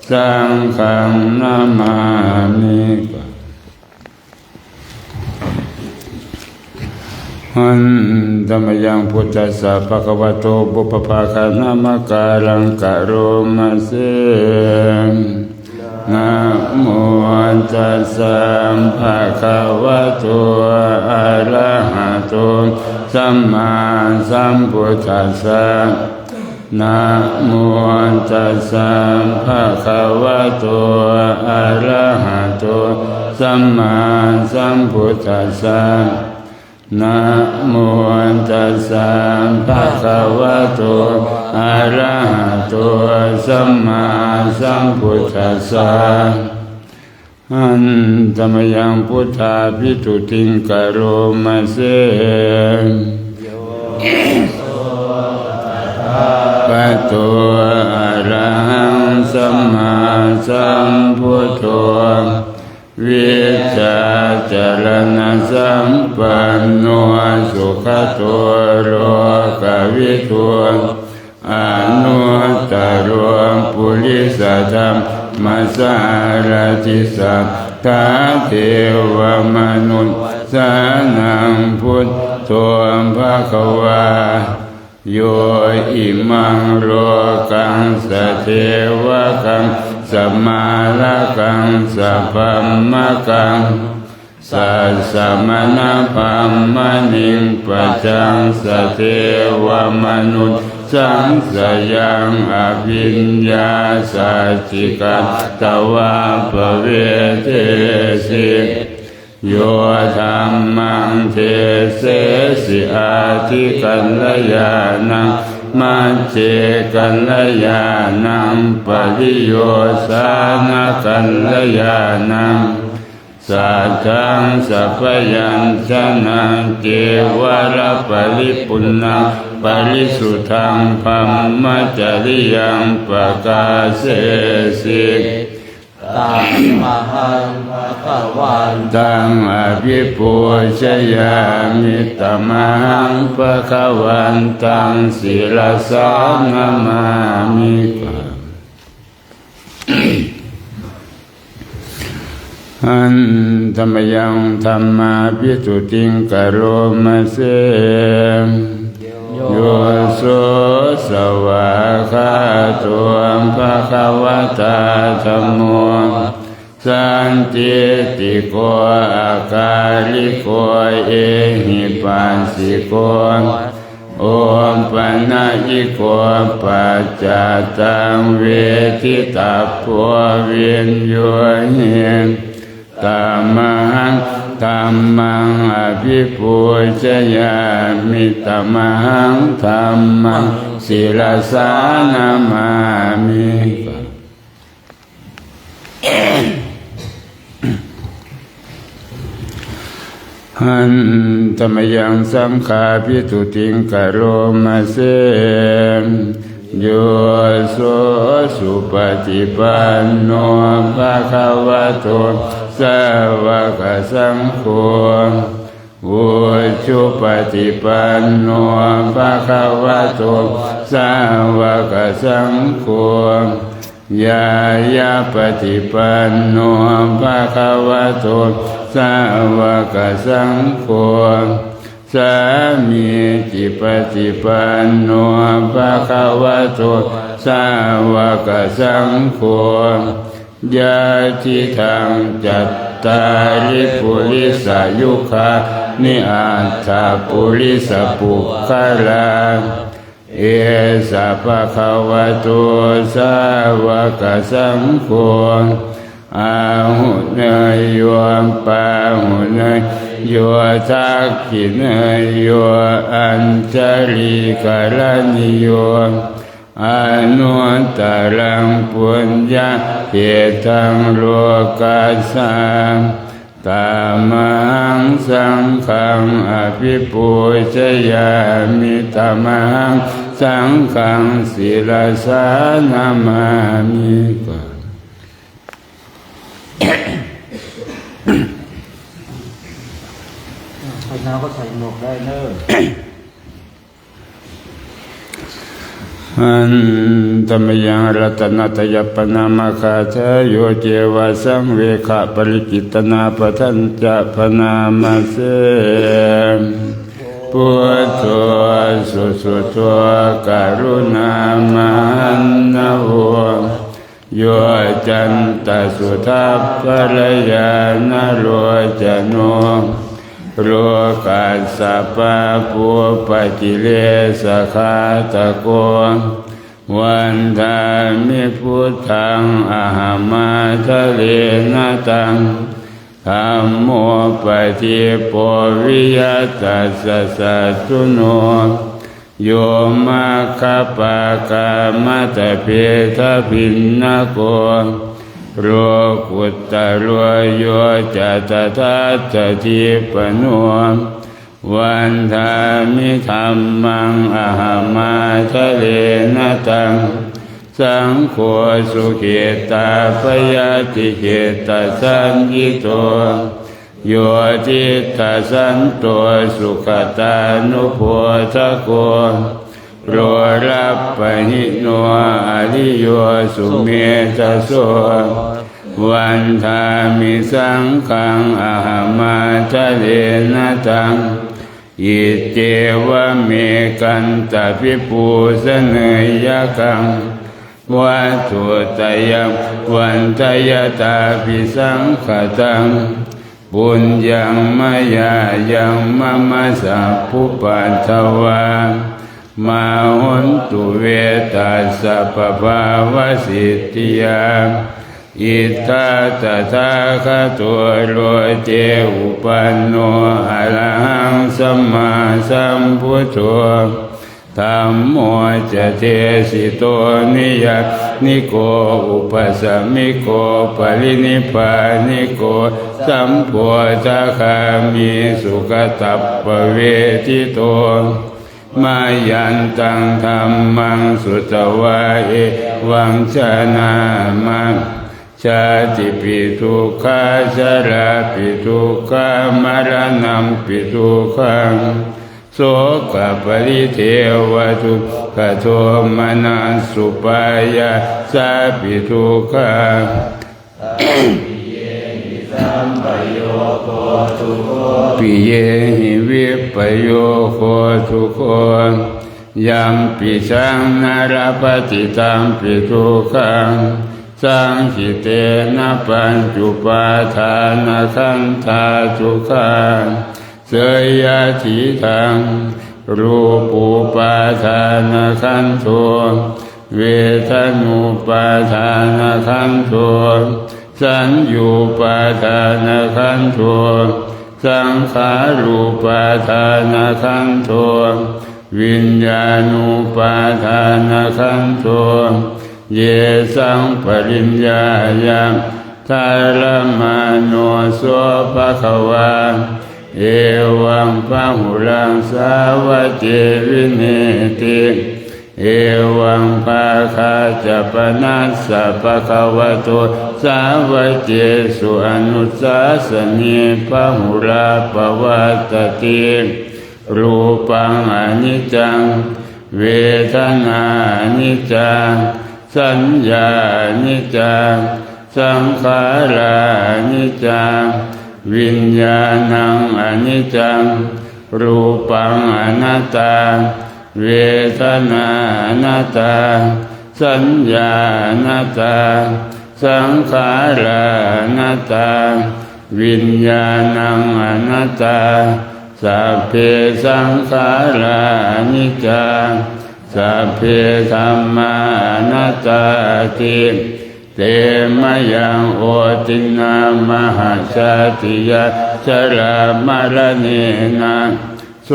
สังฆังนามามิหันธัมมยังพุทธัสสะภะคะวะโตบุพพาคานะมะการังกะโรมะเสนะโมตัสสะภะคะวะโตอะระหะโตสัมมาสัมพุทธัสสะนะโมตัสสะภะคะวะโตอะระหะโตสัมมาสัมพุทธัสสะนะโมตัสสะภะคะวะโตอะระหะโตสัมมาสัมพุทธัสสะอันธัมมยังพุทธาภิตุติงกโรมะเสปะโตอะระหังสัมมาสัมพุทโธวิชาจารณะสัมปันโนสุขโตโลกวิทูอนุตตรป ปุริสธรรมสารติสัทธาเทวมนุษย์สานังพุทโธภควาโยอิมังโลกังสเทวกังสัมมาลกังสัพพมกังสัสสะมณพัมมณิงปัจจังสเทวมนุษย์สังสยังอภิญญาสัจจิกัตตวาภเวเทสิโยธัมมังเทเสสิอาทิกัลยานังมัจเจกัลยานังปริโยสานกัลยานังสัทธังสัพยัญชนะเกวรปริปุณังปริสุทธังพัมมจริยังปกาเสสิตัมมหังภะคะวันตังอภิปูชยามิตัมหังภะคะวันตังศิรสานามามิอันธรรมยังธรรมาภิสุติงกโรมะเสโยโสสวาคาโตภะคะวะตาธัมโมสันติติโกอาการิโกเอหิปัสสิโกโอมปนะยิโกปัจจตังเวทิตาโพวิญโยหิตัมมังธัมมังอภิปูชยามิตัมหังธัมมังศิรสานามามิหันธรรมยังสังฆาภิสุติงกโรมะเสโยโสสุปฏิปันโนภะคะวะโตสาวกสังโฆอุชุปฏิปันโนภะคะวะโตสาวกสังโฆยายาปฏิปันโนภะคะวะโตสาวกสังโฆสามีจิปฏิปันโนภะคะวะโตสาวกสังโฆญาติทังจัตตาริปุริสายุคานิอัตถปุริสปุคคลาเอสะภะคะวะโตสาวกสังโฆอาหุเนยโยปาหุเนยโยทักขิเนยโยอัญชลีกาลนิโยอนุตตรังปุญญาเขตังโลกัสสังตัมหังสังฆังอภิปูชยามิตัมหังสังฆังศิรสานามามิใครน้าก็ใส่หมวกได้เนอะอันธรรมยังรัตนตยปนามคาเทโยเจวะสังเวขะปริจิตนาปทัญจะพนามาเสพุทโธสุสุโธกรุณามหันนะโหโยจันตสุทัพพลยานโรจโนโลกัสสะปะปุปจิเลสขาตะโกวันทามิพุทธังอะหัมมาทะเลนะตังธัมโมปฏิปวิยัตสัสสะตุโนโยมาคปะกามะตะเพทะพินนะโกโรกุตตะโรโยจัตตาตถิปโนวันทามิธัมมังอะหัมมาทะเลนะตังสังโฆสุเขตาปยาติเขตาสัญญิโตโยทิตาสันโตสุขตานุโพธโก โรรัปปหิโนอริโยสุเมธะโสวันทามิสังฆังอะหัมมาทะเลนะตังอิเจวะเมกันตะภิปูสเนยกังวัตถุตยังวันตยตาภิสังขตังปุญญังมายายังมะมะสัพพุปัตถวามาหุนตุเวตัสสะปะภาวะสิทธิยาอิทธาตถาคตัวโลเจอุปันโนอะระหังสัมมาสัมพุทโธธัมโมจะเทสิโตนิยตนิโกอุปสัมมิโกปรินิพพานิโกสัมโพธคามิสุขตัปปเวทิโตมายันตังธัมมังสุตวะเอวังชนะมังชาติปิทุกขาชราปิทุกขามรณะปิทุกขังโสกปริเทวทุกขโทมนัสสุปายาสาปิทุกขาปิเยหิวิปโยโคทุโคยัมปิสังนารปฏิตังปิทุกขังสังขิเตนะปัญจุปาทานะขันธาทุกขังเสยทิทังรูปุปาทานะขันโทเวทนุปาทานะขันโทสัญญูปาทานะขันโทสังขารูปาทานะขันโทวิญญาณุปาทานะขันโทเยสังปริญญายังทารมาโนโสภะคะวาเอวังพหุลังสาวะเจวิเนติเอวังภาคาจะปนัสสะภะคะวะโตสาวะเจสุอนุสาสนีพหุลาภวัตติรูปังอนิจจังเวทนานิจจังสัญญานิจจังสังขารานิจจังวิญญาณังอนิจจังรูปังอนัตตาเวทนาอนัตตาสัญญาอนัตตาสังขาราอนัตตาวิญญาณังอนัตตาสัพเพสังขารานิจจังสัพเพธัมมานัตตาติเตมะยังโอตินามหาชาติยะชรามรเนนะโส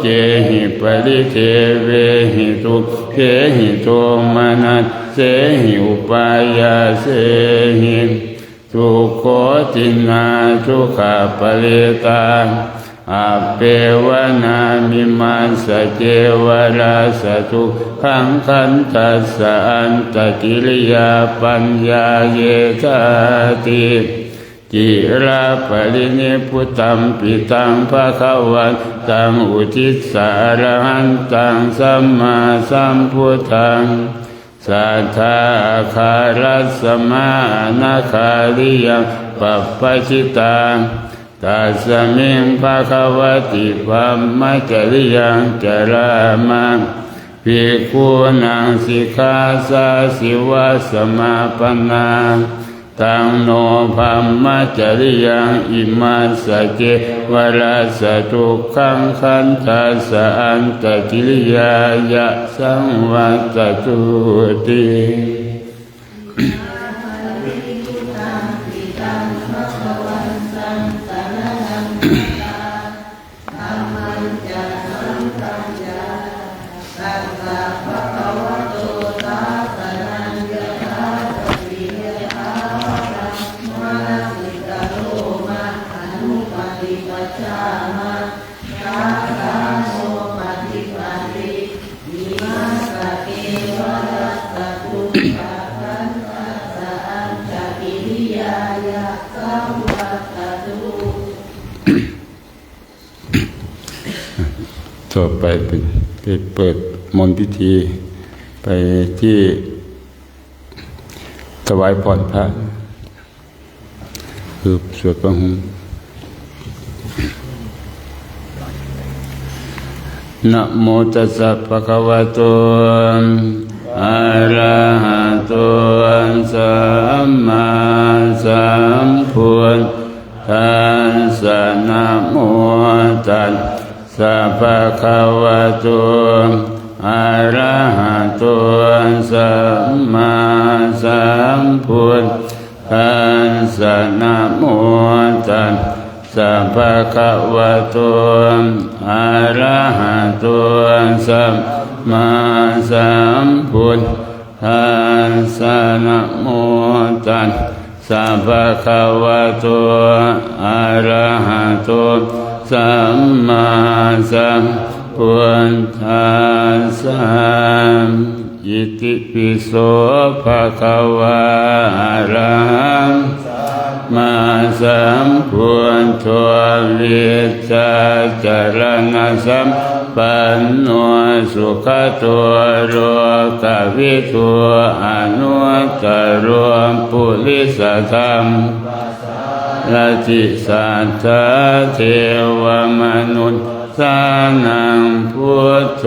เจหิปริเทเวหิทุเขหิโทมนัสเสหิอุปายาเสหิทุกโขตินาทุกขปริตาอาเปวนามิมัสสะเจวราสะทุกขังขันธัสสะอันตกิริยาปัญญาเยธาติจิราปรินิพุตัมปิตังภะคะวันตังอุทิสสารหันตังสัมมาสัมพุทธังสัทธาคารัสสมานาคาริยังปัปปชิตังตัสมิงภะคะวะติภัมมัจจริยังจรามังภิกขุนังสิกขาสาสิวะสมาปนาตังโนภัมมัจจริยังอิมัสสะเจวราสะทุกขังขันธัสสะอันตกิริยายะสังวัตตุติต่อไปเป็นเปิด มนต์พิธีไปที่ถวายพรพระคือสวดพระหุงนะโมตัสสะภะคะวะโตอะระหะโตสัมมาสัมพุทธัสสะนะโมตัสสะภะคะวะโตอะระหะโตสัมมาสัมพุทธัสสะนะโมตัสสะภะคะวะโตอะระหะโตสัมมาสัมพุทธัสสะนะโมตัสสะภะคะวะโตอะระหะโตสัมมาสัมพุทธัสสะอิติปิโสภะคะวะอะระหังมาสัมพุทโธวิชาจารณะสัมปันโนสุขโตโลกวิทูอนุตตรปุริสธรรมราชิสัทธาเทวมนุษย์สานังพุทโธ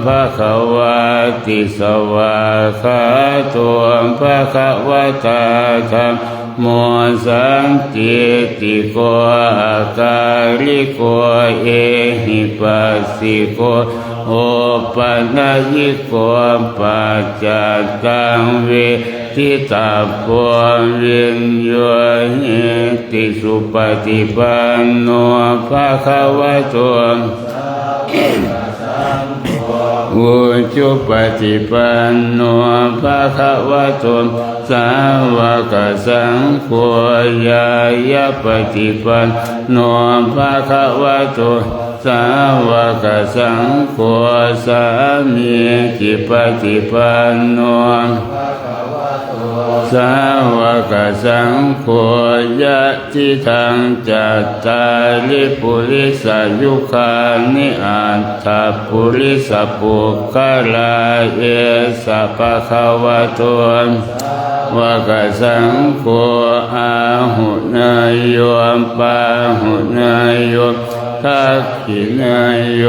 ภะคะวะติสวะคาโตภะคะวะตาธัมโมสันติติโกอาการิโกเอหิปัสสิโกโอปัญญิโกปัจจตังเวทิตาโพวิญโยหิติสุปฏิปันโนภะคะวะโตอุจุปฏิปันโนภะคะวะโตสาวกสังโฆญายะปฏิปันโนภะคะวะโตสาวกสังโฆสามีจิปฏิปันโนสาวกสังโฆยะทิทังจัตตาริปุริสยุคานิอัตถปุริสปุคคลาเอสะภะคะวะโตวะกสังโฆอาหุนายโยปาหุนายโยทักขินายโย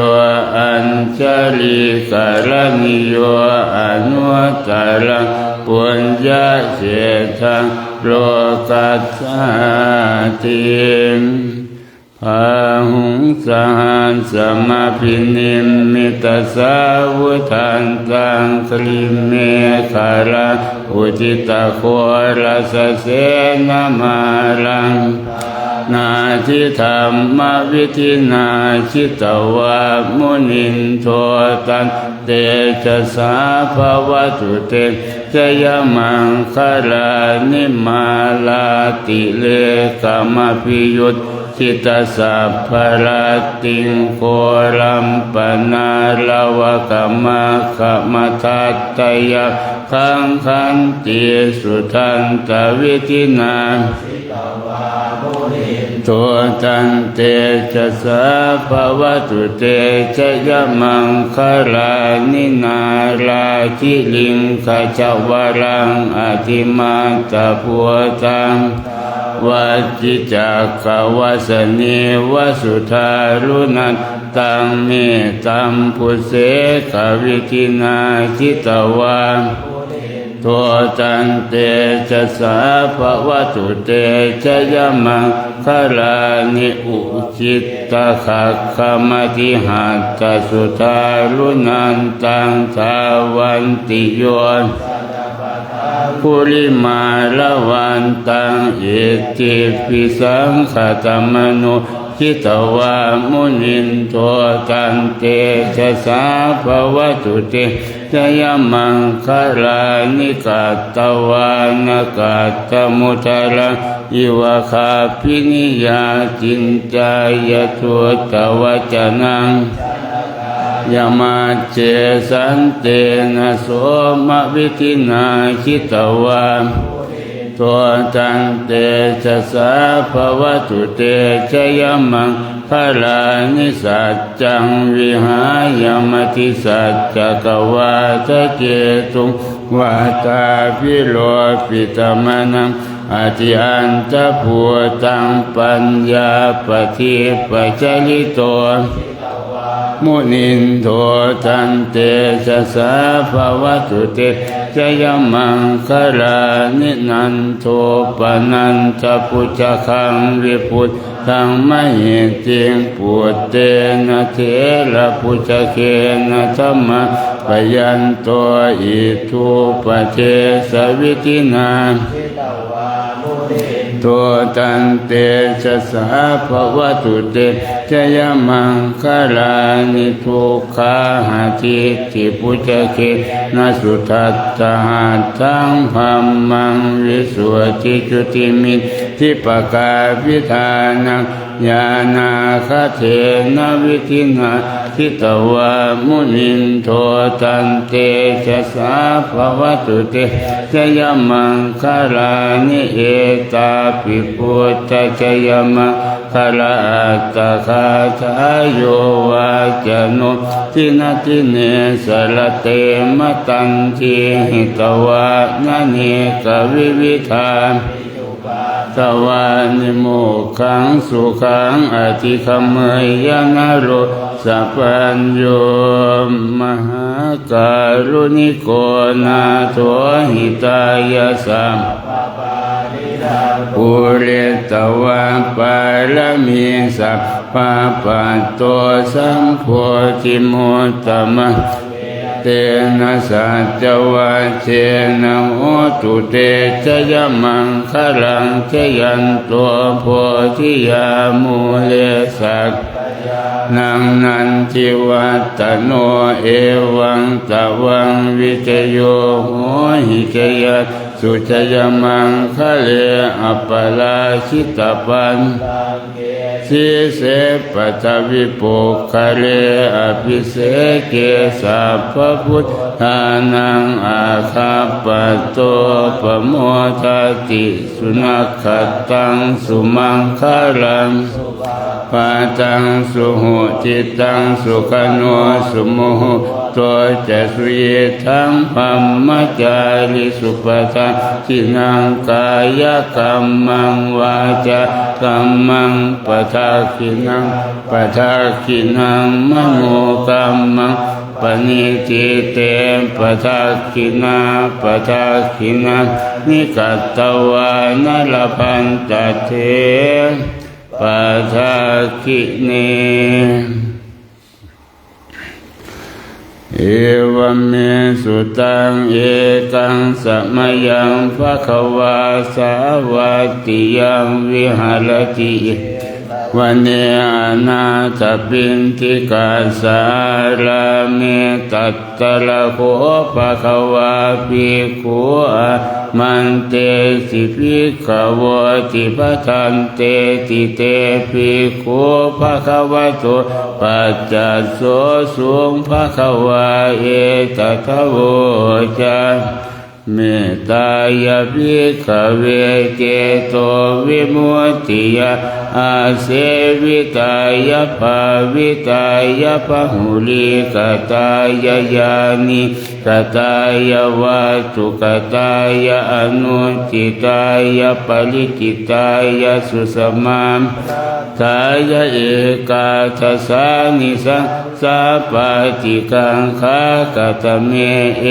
อัญชลิกรณิโยอนุตตรังปุญญาเจตังโลกัสสติภาหุงสหันสมาพินิมมิตสาวุทันตังคลิเมฆาราอุจิตโครัสเสนามารังนาทิธรรมวิธินาชิตวามุนินโทตันเตชะสาภวตุเตชยมังคลานิมาลาติเลกามพิยุตจิตสัพพรติงโครัมปนาลาวกามะขมทัตตยะขังขันติสุทันตวิธินาตัวตันเตชะสาภวตุเตชะยะมังคลานินาราชิลิงขจวรังอธิมาตาพัวตังวัจจิจักขวัสนีวสุธารุนันตังเมตัมพุเสขวิธินาจิตวาตัวตันเตชะสาภวตุเตชะยะมังคลานิอุจิตตะขักขมติหัตตสุธารุนันตังทาวันติโยปุริมาละวันตังเอติปิสังขตมโนจิตวามุนินโทตันเตชะสาภวตุเตชะยะมังคลานิกัตตวานกัตตมุทารังอิวะคาปินิยาจินจายทุตวจนังยามาเจสันเตนะโสมวิธินาชิตวา ตัวตันเตชะสาภวตุเตชยมังคลานิสัจจังวิหายมติสัจจกวาทะเจตุงวาตาพิโลปิตมนังอธิอันตภูตังปัญญาปฏิปัจจลิโตมุนินโทตันเตชะสาภวตุเตชยมังคลานินันโทปนันทปุจจคังวิพุตตังมหิติงปุตเตนะเถระปุจจเคนะธัมมะปยันโตอิทุปเทสวิตินาตัวตันเตชะสาภวตุเตชยมังคลานิทุกขาหาทิติปุจจเคนะสุทัตตาทังพัมมังวิสุทธิจุติมิทิปกาวิธานังญาณาคเถนะวิธินาทิตวามุนินโทตันเตชะสาภวตุเตชยมังคลานิเอตาปิปุตตะชยมังคลาตคาทายโยวาจโนทินาทิเนสลเตมตันทิหิตวานะเนกวิวิธาตวานิโมขังสุขังอธิคมยนโรสัพพัญโยมหาการุณิโกนาโถหิตายะสัมปุเรตวะปารมีสัพพะปัตโตสัมโพธิมุตตมะเตนะสัจวัชเชนะโหตุเตชยมังคลังชยันตัวโพธิยามูเลสักนังนันทิวัตโนเอวังตะวังวิจโยโหหิจยะสุชยมังคะเลอัปปลาชิตปันสิเสปัตวิปุคะเลอภิเสเกสัพพพุทธานังอาคาปโตปโมทติสุนัขขตังสุมังคลังปาตังสุหุจิตังสุขโนสุโมโหตัวจะสุเยทังพัมมจาริสุปทาทินังกายกรรมังวาจากรรมังปทาคินังปทาคินังมโนกรรมังปณิทิเตปทาคินาปทาคินานิกัตตวานลพันตเถปทาคิเนเอวเมสุตังเอกังสมยังภควาสาวัตติยังวิหารติวันเนอนาถปินทิกาสาราเมตัตตะละโคภควาภิกขุมันเตสิภิกขวติปทันเตติเตภิกขุภควโตปัจจัสโสสุงภควาเอตถะโวจาเมตตายาภิกขเวเจโตวิมุตติยาอาเสวิตายาภาวิตายาภหุลิกตายายานิกตายาวัตุกตายาอนุจิตายาปริจิตายาสุสมามตายาเอกาทัสสานิสังสาปาติกังคากตเมเอ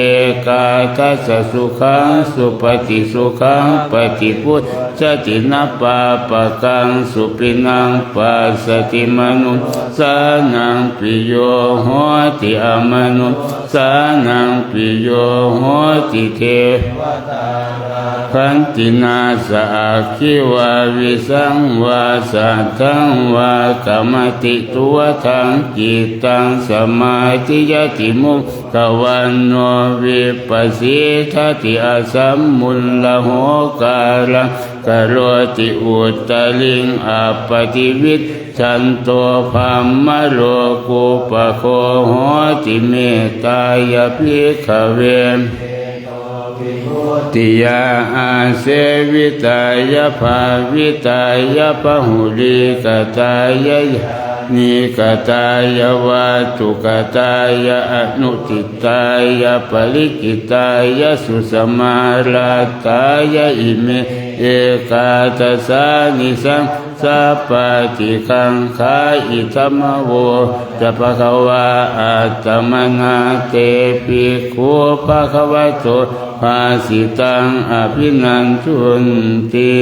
กาทัสสุขังสุปฏิสุขังปฏิพุทธตินาปาปะกังสุปินังปัสสติมนุสานังปิโยโหติอมนุสานังปิโยโหติเทขันตินาสะคิวาวิสังวาสัทธังวากรรมติตัวทังจิตตังสมาธิยติมุขวันโนวิปัสสิทติอสัมมุลลโหกาลังกโรติอุตตลิงอัปปติวิชฉันโตภัมมะโลกุปโคโหติเมตตายภิกขเว ติยาอาเสวิตายภาวิตายปหุลิกตายนิกตายวัตุกตายอนุติตายปริกิตายสุสมาราตายอิเมเอกาทัสสานิสังสัพพติคังคาอิธัมโวจะภะคะวะอัตตมนาเตปิกขุภะคะวะโตภาสิตังอภินันทุนติ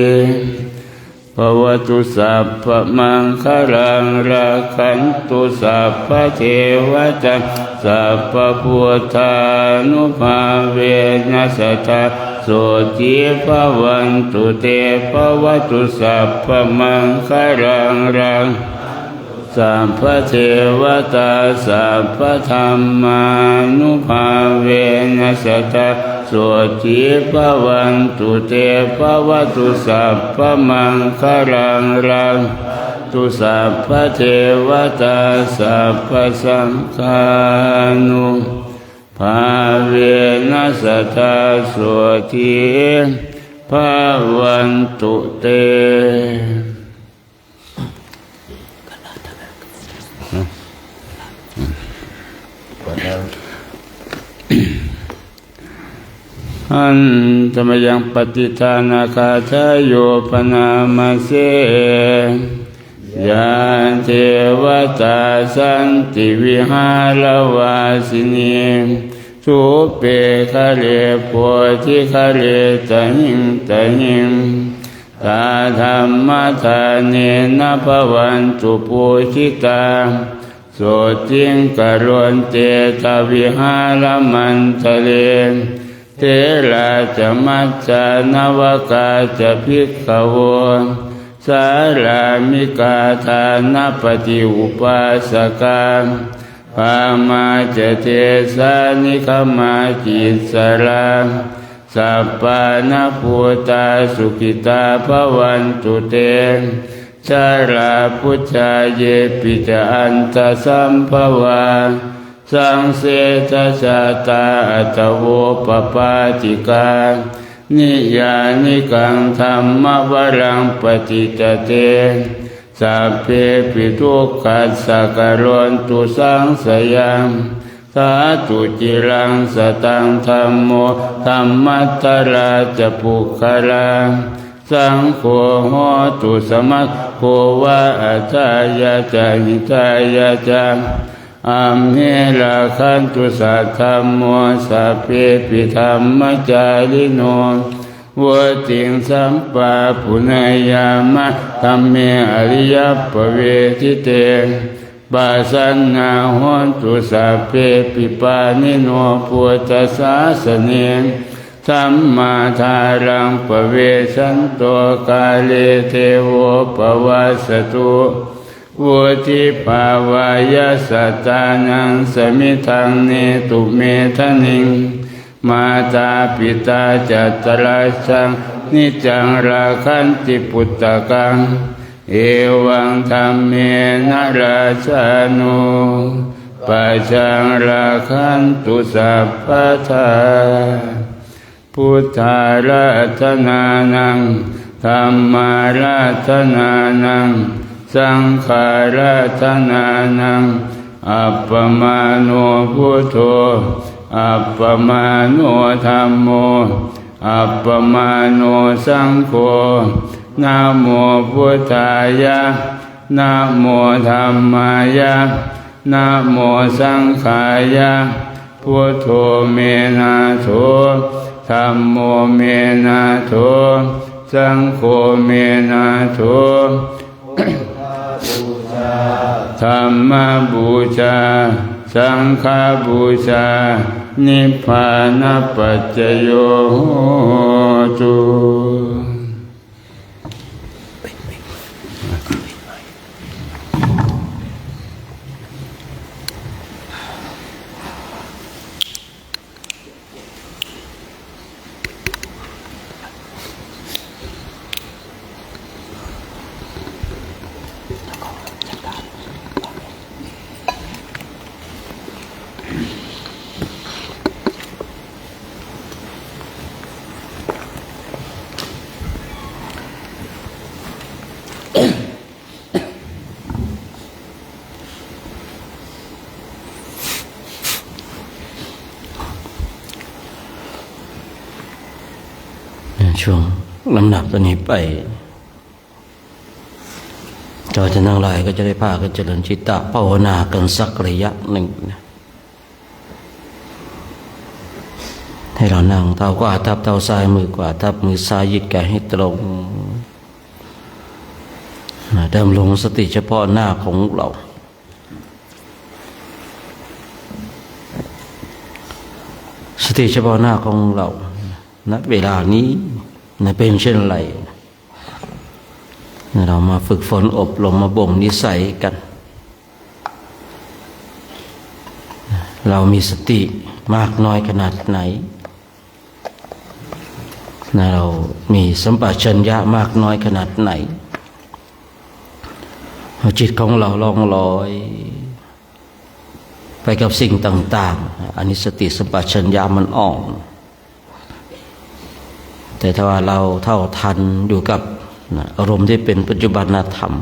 ภวตุสัพพมังคลังราคันตุสัพพเทวตาสัพพพุทธานุภาเวนัสสะโสติภวันตุเตภวตุสัพพมังคลังรังสัพพเทวตาสัพพธรรมานุภาเวนัสสะโสติภวันตุเตภวตุสัพพมังคลังรังตุสัพพเทวตาสัพพสังฆานุภาเวนัสสะโสติภวันตุเตอันธรรมยังปฏิทานาคาทายโยปนามาเสยานเทวตาสันติวิหารวาสินีสุเปคะเลโพธิคะเลตหิงตหิงตาธรรมทานเนนะภวันตุปูชิตาโสติงกรณเตตวิหารมันทะเลเทระจะมัจจานวกาจะภิกขโวสารามิกาทานปฏิอุปาสกาภามาจะเทสานิคมาจิตสราสัพพานาภูตาสุขิตาภวันตุเตชาราพุทธาเยปิจอันตสัมภวาสังเสตชาตาอัตโวปปาติกานิยานิกังธรรมวรังปฏิจเตสัพเพปิทุกขัสสะกโรนตุสังสยังสาธุจิรังสตังธัมโมธัมมัตตราจะปุคลาสังโฆโหตุสมัคโควะอัจายะจาหิตายะจาอัมเหราคันตุสัทธัมโมสัพเพปิธัมมจาริโนวติงสัมปะปุณยามะธัมเมอริยปเวทิเตปัสสนาโหตุสัพเพปิปานิโนพุทธศาสเนสัมมาทารังปเวสันโตกาเลเทโวปวัสสตุวุติภาวายสัตตานังสมิทังเนตุเมทนิงมาตาปิตาจัตตราชังนิจังราคันติปุตตะกังเอวังธัมเมนะราชานุปัจจังราคันตุสัพพทาพุทธาราธนานังธัมมาราธนานังสังฆาราธนานังอัปปมาโนพุทโธอัปปมาโนธัมโมอัปปมาโนสังโฆนะโมพุทธายะนะโมธัมมายะนะโมสังฆายะพุทโธเมนะโธธัมโมเมนะโธสังโฆเมนะโธธรรมบูชาสังฆบูชานิพพานปัจจโยโหตุ อ ช่วงลำดับตัวนี้ไปเราจะนั่งหลายก็จะได้พากันเจริญจิตตภาวนากันสักระยะหนึ่งให้เรานั่งเท้าขวาทับเท้าซ้ายมือขวาทับมือซ้ายยึดแขนให้ตรงดำรงสติเฉพาะหน้าของเราสติเฉพาะหน้าของเราณเวลานี้เป็นเช่นไรเรามาฝึกฝนอบรมมาบ่มนิสัยกันเรามีสติมากน้อยขนาดไหนเรามีสัมปชัญญะมากน้อยขนาดไหนจิตของเราล่องลอยไปกับสิ่งต่างๆอันนี้สติสัมปชัญญะมันอ่อนแต่ถ้าว่าเราเท่าทันอยู่กับอารมณ์ที่เป็นปัจจุบันธรรม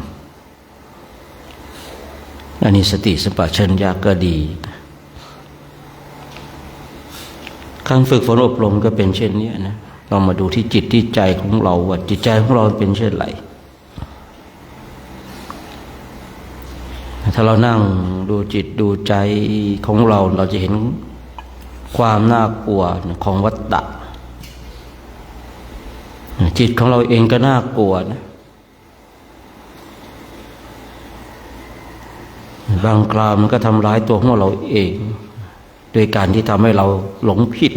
อันนี้สติสัมปชัญญะก็ดีการฝึกฝนอบรมก็เป็นเช่นนี้นะเรามาดูที่จิตที่ใจของเราว่าจิตใจของเราเป็นเช่นไรถ้าเรานั่งดูจิตดูใจของเราเราจะเห็นความน่ากลัวของวัฏฏะจิตของเราเองก็น่ากลัวนะบางคราวมันก็ทำร้ายตัวของเราเองโดยการที่ทำให้เราหลงผิด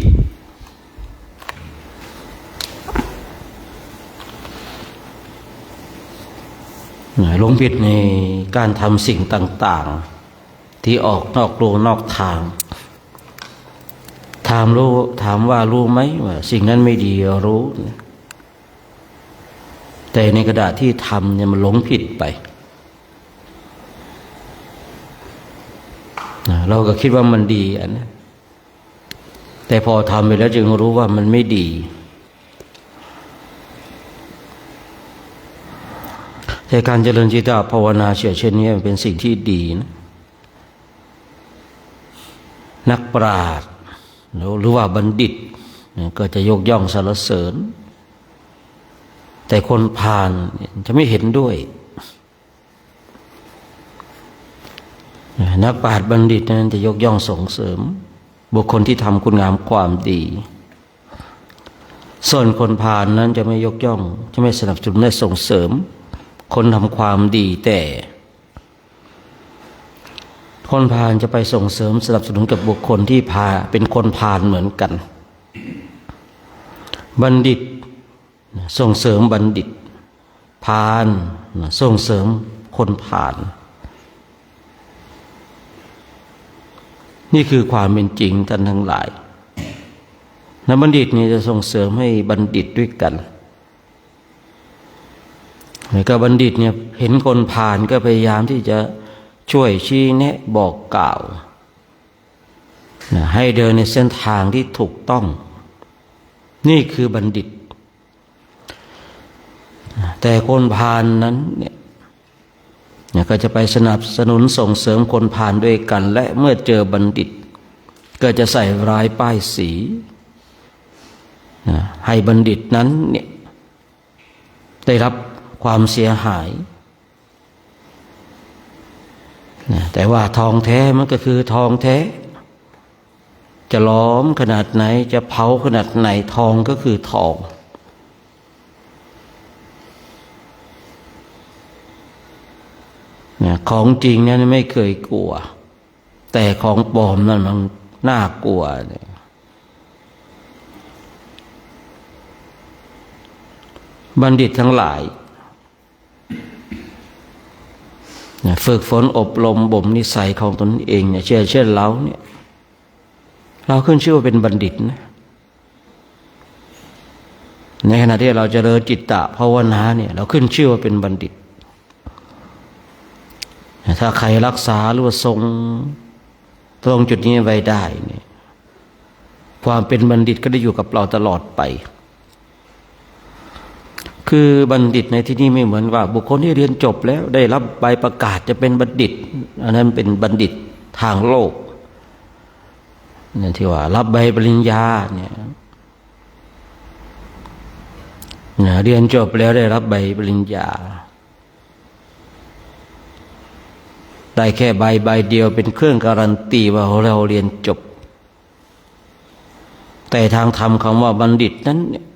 หลงผิดในการทำสิ่งต่างๆที่ออกนอกโลกนอกทางถามว่ารู้ไหมว่าสิ่งนั้นไม่ดีรู้แต่ในกระดาษที่ทำเนี่ยมันหลงผิดไปเราก็คิดว่ามันดีอันนั้นแต่พอทำไปแล้วจึงรู้ว่ามันไม่ดีแต่การเจริญจิตตภาวนาเช่นนี้เป็นสิ่งที่ดีนะนักปราชญ์หรือว่าบัณฑิตก็จะยกย่องสรรเสริญแต่คนพาลจะไม่เห็นด้วยนักปราชญ์บัณฑิตนั้นจะยกย่องส่งเสริมบุคคลที่ทำคุณงามความดีส่วนคนพาลนั้นจะไม่ยกย่องจะไม่สนับสนุนและส่งเสริมคนทำความดีแต่คนพาลจะไปส่งเสริมสนับสนุนกับบุคคลที่เป็นคนพาลเหมือนกันบัณฑิตส่งเสริมบัณฑิตพาลส่งเสริมคนพาลนี่คือความเป็นจริงท่านทั้งหลายนักบัณฑิตนี่จะส่งเสริมให้บัณฑิตด้วยกันแล้วก็บัณฑิตเนี่ยเห็นคนพาลก็พยายามที่จะช่วยชี้แนะบอกกล่าวให้เดินในเส้นทางที่ถูกต้องนี่คือบัณฑิตแต่คนพาลนั้นเนี่ยก็จะไปสนับสนุนส่งเสริมคนพาลด้วยกันและเมื่อเจอบัณฑิตก็จะใส่ร้ายป้ายสีให้บัณฑิตนั้นเนี่ยได้รับความเสียหายแต่ว่าทองแท้มันก็คือทองแท้จะล้อมขนาดไหนจะเผาขนาดไหนทองก็คือทองของจริงเนี่ยไม่เคยกลัวแต่ของปลอมนั่นมันน่ากลัวบัณฑิตทั้งหลายฝึกฝนอบรมบ่มนิสัยของตนเองเนี่ยเช่นเราเนี่ยเราขึ้นชื่อว่าเป็นบัณฑิตนะในขณะที่เราเจริญจิตตภาวนาเนี่ยเราขึ้นชื่อว่าเป็นบัณฑิตถ้าใครรักษาหรือว่าทรงตรงจุดนี้ไว้ได้เนี่ยความเป็นบัณฑิตก็ได้อยู่กับเราตลอดไปคือบัณฑิตในที่นี้ไม่เหมือนว่าบุคคลที่เรียนจบแล้วได้รับใบประกาศจะเป็นบัณฑิตอันนั้นเป็นบัณฑิตทางโลกนั่นที่ว่ารับใบปริญญาเนี่ย เรียนจบแล้วได้รับใบปริญญาได้แค่ใบเดียวเป็นเครื่องการันตีว่าเราเรียนจบแต่ทางธรรมคำว่าบัณฑิตนั้นเนี่ย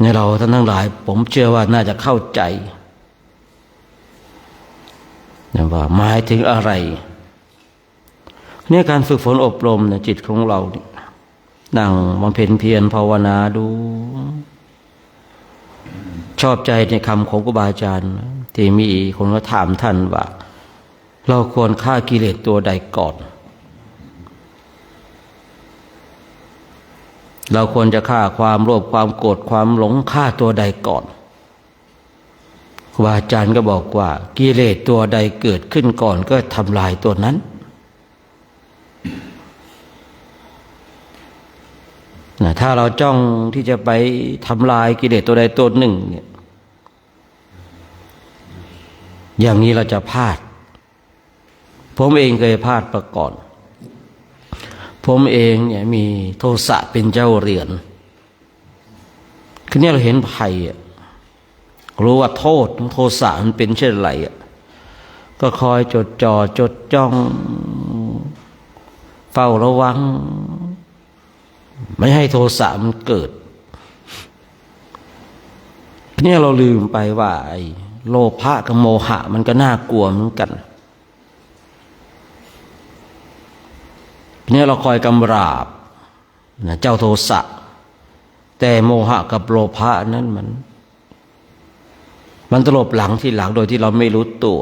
ในเราท่านทั้งหลายผมเชื่อว่าน่าจะเข้าใจนะว่าหมายถึงอะไรเนี่ยการฝึกฝนอบรมเนี่ยจิตของเราเนี่ยนั่งบำเพ็ญเพียรภาวนาดูชอบใจในคำของครูบาอาจารย์ที่มีคนก็ถามท่านว่าเราควรฆ่ากิเลสตัวใดก่อนเราควรจะฆ่าความโลภความโกรธความหลงฆ่าตัวใดก่อนครูบาอาจารย์ก็บอกว่ากิเลสตัวใดเกิดขึ้นก่อนก็ทำลายตัวนั้นถ้าเราจ้องที่จะไปทำลายกิเลสตัวใดตัวหนึ่งเนี่ยอย่างนี้เราจะพลาดผมเองเคยพลาดมาก่อนผมเองเนี่ยมีโทสะเป็นเจ้าเรือนคือเนี่ยเราเห็นภัยรู้ว่าโทษของโทสะมันเป็นเช่นไรก็คอยจดจ่อจดจ้องเฝ้าระวังไม่ให้โทสะมันเกิดเนี่ยเราลืมไปว่าไอ้โลภะกับโมหะมันก็น่ากลัวเหมือนกันเนี่ยเราคอยกำราบนะเจ้าโทสะแต่โมหะกับโลภะนั้นมันตลบหลังที่หลังโดยที่เราไม่รู้ตัว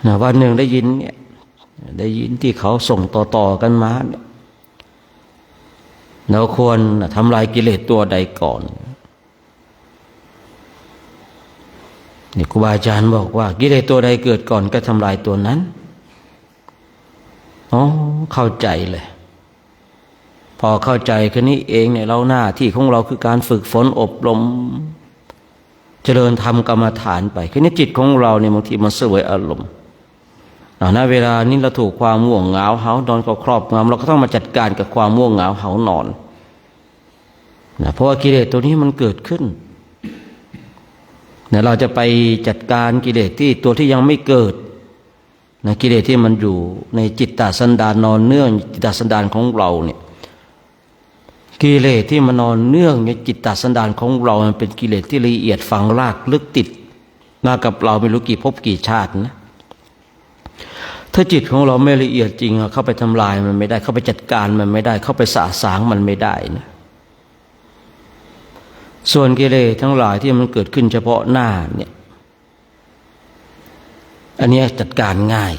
นะวันหนึ่งได้ยินที่เขาส่งต่อกันมาเนี่ยเราควรทำลายกิเลสตัวใดก่อนนี่ครูบาอาจารย์บอกว่ากิเลสตัวใดเกิดก่อนก็ทำลายตัวนั้นอ๋อเข้าใจเลยพอเข้าใจแค่นี้เองเนี่ยเราหน้าที่ของเราคือการฝึกฝนอบรมเจริญธรรมกรรมฐานไปแค่นี้จิตของเราเนี่ยบางทีมันเสวยอารมณ์ณเวลานี้เราถูกความง่วงเหงาเหานอนก็ครอบงำเราก็ต้องมาจัดการกับความง่วงเหงาเหานอนนะเพราะว่ากิเลสตัวนี้มันเกิดขึ้นเนี่ยเราจะไปจัดการกิเลสที่ตัวที่ยังไม่เกิดนะกิเลสที่มันอยู่ในจิตตสันดานนอนเนื่องจิตตสันดานของเราเนี่ยกิเลสที่มันนอนเนื่องในจิตตสันดานของเรามันเป็นกิเลสที่ละเอียดฝังรากลึกติดมากับเราไม่รู้กี่ภพกี่ชาตินะถ้าจิตของเราไม่ละเอียดจริงเข้าไปทำลายมันไม่ได้เข้าไปจัดการมันไม่ได้เข้าไปสะสางมันไม่ได้นะส่วนกิเลสทั้งหลายที่มันเกิดขึ้นเฉพาะหน้าเนี่ยอันนี้จัดการง่าย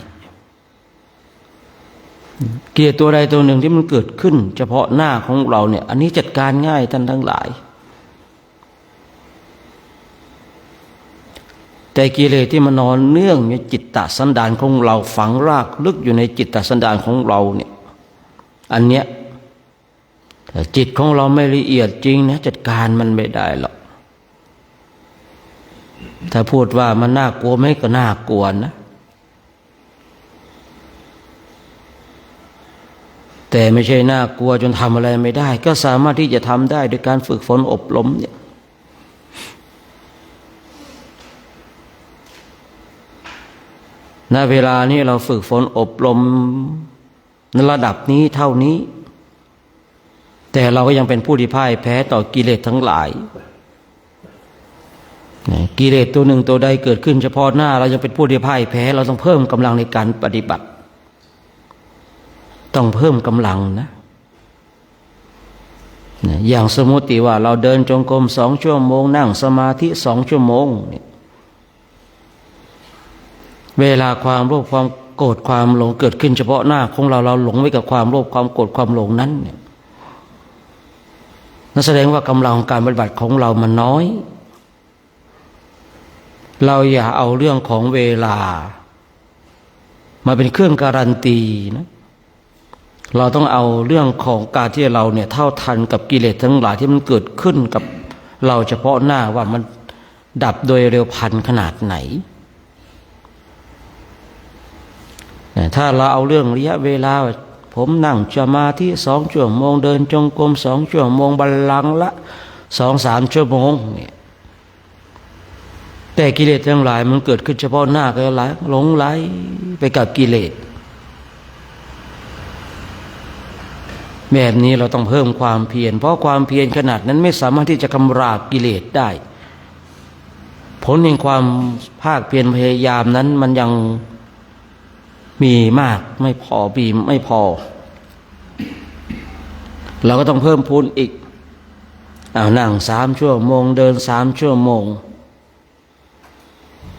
กิเลสตัวใดตัวหนึ่งที่มันเกิดขึ้นเฉพาะหน้าของเราเนี่ยอันนี้จัดการง่ายท่านทั้งหลายแต่กิเลสที่มันนอนเนื่องในจิตตสันดานของเราฝังรากลึกอยู่ในจิตตสันดานของเราเนี่ยอันเนี้ยแต่จิตของเราไม่ละเอียดจริงนะจัดการมันไม่ได้หรอกถ้าพูดว่ามันน่ากลัวไหมก็น่ากลัวนะแต่ไม่ใช่น่ากลัวจนทำอะไรไม่ได้ก็สามารถที่จะทำได้โดยการฝึกฝนอบรมเนี่ยณเวลานี้เราฝึกฝนอบรมในระดับนี้เท่านี้แต่เราก็ยังเป็นผู้ที่พ่ายแพ้ต่อกิเลสทั้งหลายกิเลสตัวหนึ่งตัวใดเกิดขึ้นเฉพาะหน้าเรายังเป็นผู้ที่พ่ายแพ้เราต้องเพิ่มกำลังในการปฏิบัติต้องเพิ่มกำลังนะอย่างสมมติว่าเราเดินจงกรม2 ชั่วโมงนั่งสมาธิ2 ชั่วโมงเนี่ยเวลาความโลภความโกรธความหลงเกิดขึ้นเฉพาะหน้าของเราหลงไว้กับความโลภความโกรธความหลงนั้นเนี่ยนั่นแสดงว่ากำลังการปฏิบัติของเรามันน้อยเราอย่าเอาเรื่องของเวลามาเป็นเครื่องการันตีนะเราต้องเอาเรื่องของการที่เราเนี่ยเท่าทันกับกิเลสทั้งหลายที่มันเกิดขึ้นกับเราเฉพาะหน้าว่ามันดับโดยเร็วพลันขนาดไหนถ้าเราเอาเรื่องระยะเวลาผ ผมนั่งสมาธิ2 ชั่วโมงเดินจงกรม2 ชั่วโมงบัลลังก์ละ2-3 ชั่วโมงเนี่ยแต่กิเลสทั้งหลายมันเกิดขึ้นเฉพาะหน้าก็หลงไหลไปกับกิเลสแบบนี้เราต้องเพิ่มความเพียรเพราะความเพียรขนาดนั้นไม่สามารถที่จะกำราบกิเลสได้ผลแห่งความภาคเพียรพยายามนั้นมันยังมีมากไม่พอไม่พอเราก็ต้องเพิ่มพูนอีกนั่ง3 ชั่วโมงเดิน3 ชั่วโมง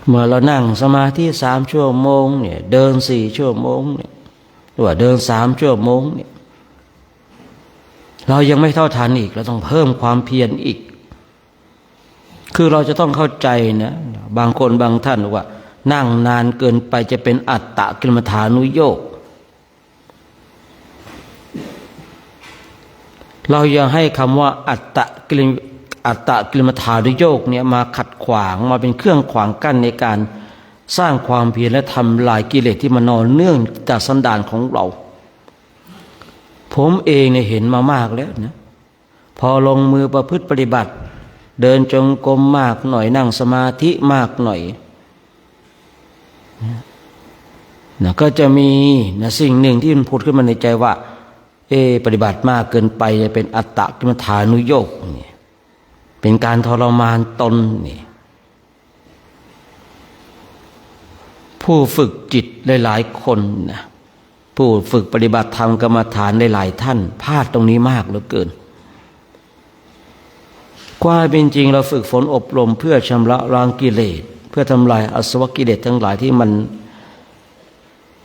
เมื่อเรานั่งสมาธิ3 ชั่วโมงเนี่ยเดิน4 ชั่วโมงเนี่ยหรือว่าเดิน3 ชั่วโมงเนี่ยเรายังไม่เท่าทันอีกเราต้องเพิ่มความเพียรอีกคือเราจะต้องเข้าใจนะบางคนบางท่านว่านั่งนานเกินไปจะเป็นอัตตกิลมัฏฐานุโยคเราอย่าให้คำว่าอัตตกิลมัฏฐานุโยคเนี่ยมาขัดขวางมาเป็นเครื่องขวางกั้นในการสร้างความเพียรและทำลายกิเลสที่มันนอนเนื่องจากสันดานของเราผมเองเนี่ยเห็นมามากแล้วนะพอลงมือประพฤติปฏิบัติเดินจงกรมมากหน่อยนั่งสมาธิมากหน่อยนะก็จะมีนะสิ่งหนึ่งที่มันพูดขึ้นมาในใจว่าปฏิบัติมากเกินไปจะเป็นอัตตกิลมัฏฐานุโยคเนี่ยเป็นการทรมานตนนี่ผู้ฝึกจิตหลายๆคนนะผู้ฝึกปฏิบัติธรรมกรรมฐานหลายๆท่านพลาดตรงนี้มากเหลือเกินความเป็นจริงเราฝึกฝนอบรมเพื่อชำระล้างกิเลสเพื่อทำลายอาสวะกิเลสทั้งหลายที่มัน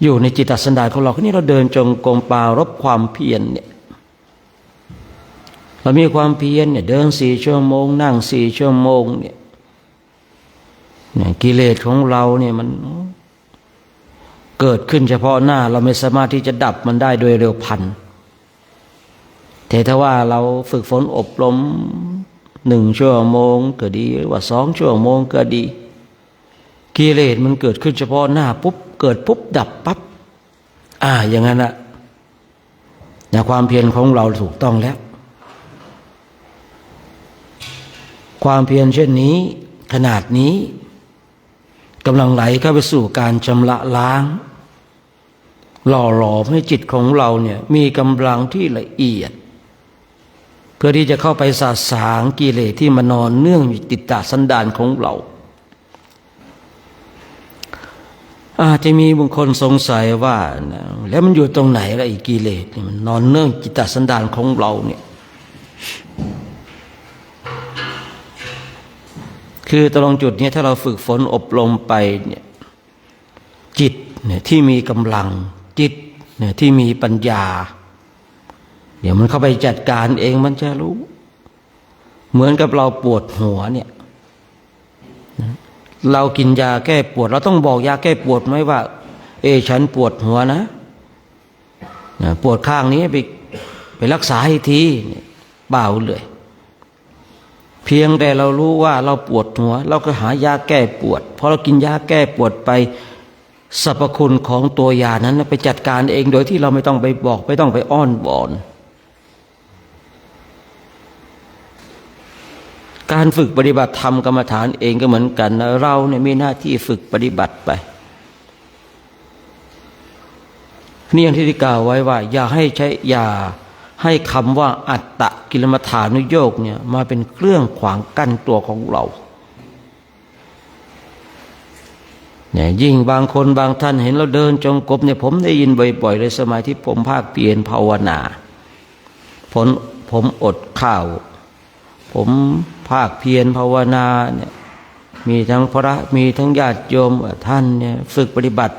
อยู่ในจิตสันดานของเรานี่เราเดินจงกรมปรารภความเพียรเนี่ยเรามีความเพียรเนี่ยเดิน4 ชั่วโมงนั่ง4 ชั่วโมงเนี่ยกิเลสของเราเนี่ยมันเกิดขึ้นเฉพาะหน้าเราไม่สามารถที่จะดับมันได้โดยเร็วพลันแต่ถ้าว่าเราฝึกฝนอบรม1 ชั่วโมงก็ดีหรือว่า2 ชั่วโมงก็ดีกิเลสมันเกิดขึ้นเฉพาะหน้าปุ๊บเกิดปุ๊บดับปั๊บอย่างนั้นน่ะความเพียรของเราถูกต้องแล้วความเพียรเช่นนี้ขนาดนี้กำลังไหลเข้าไปสู่การชำระล้างหล่อหลอมให้จิตของเราเนี่ยมีกำลังที่ละเอียดเพื่อที่จะเข้าไปสาสางกิเลสที่มานอนเนื่องอยู่ติดตาสันดานของเราอาจจะมีบางคนสงสัยว่าแล้วมันอยู่ตรงไหนล่ะไอ้กิเลสมันนอนเนื่องจิตตสันดานของเราเนี่ยคือตรงจุดนี้ถ้าเราฝึกฝนอบรมไปเนี่ยจิตเนี่ยที่มีกำลังจิตเนี่ยที่มีปัญญาเดี๋ยวมันเข้าไปจัดการเองมันจะรู้เหมือนกับเราปวดหัวเนี่ยเรากินยาแก้ปวดเราต้องบอกยาแก้ปวดไหมว่าฉันปวดหัวนะปวดข้างนี้ไปรักษาให้ทีเปล่าเลยเพียงแต่เรารู้ว่าเราปวดหัวเราก็หายาแก้ปวดพอเรากินยาแก้ปวดไปสรรพคุณของตัวยานั้นไปจัดการเองโดยที่เราไม่ต้องไปบอกไม่ต้องไปอ้อนวอนการฝึกปฏิบัติธรรมกรรมฐานเองก็เหมือนกันนะเราเนี่ยมีหน้าที่ฝึกปฏิบัติไปนี่อย่างที่กล่าวไว้ว่าอย่าให้คำว่าอัตตกิลมัฏฐานุโยคเนี่ยมาเป็นเครื่องขวางกั้นตัวของเราเนี่ยยิ่งบางคนบางท่านเห็นเราเดินจงกรมเนี่ยผมได้ยินบ่อยๆเลยสมัยที่ผมภาคเพียรภาวนาผมอดข้าวผมภาคเพียรภาวนาเนี่ยมีทั้งพระมีทั้งญาติโยมท่านเนี่ยฝึกปฏิบัติ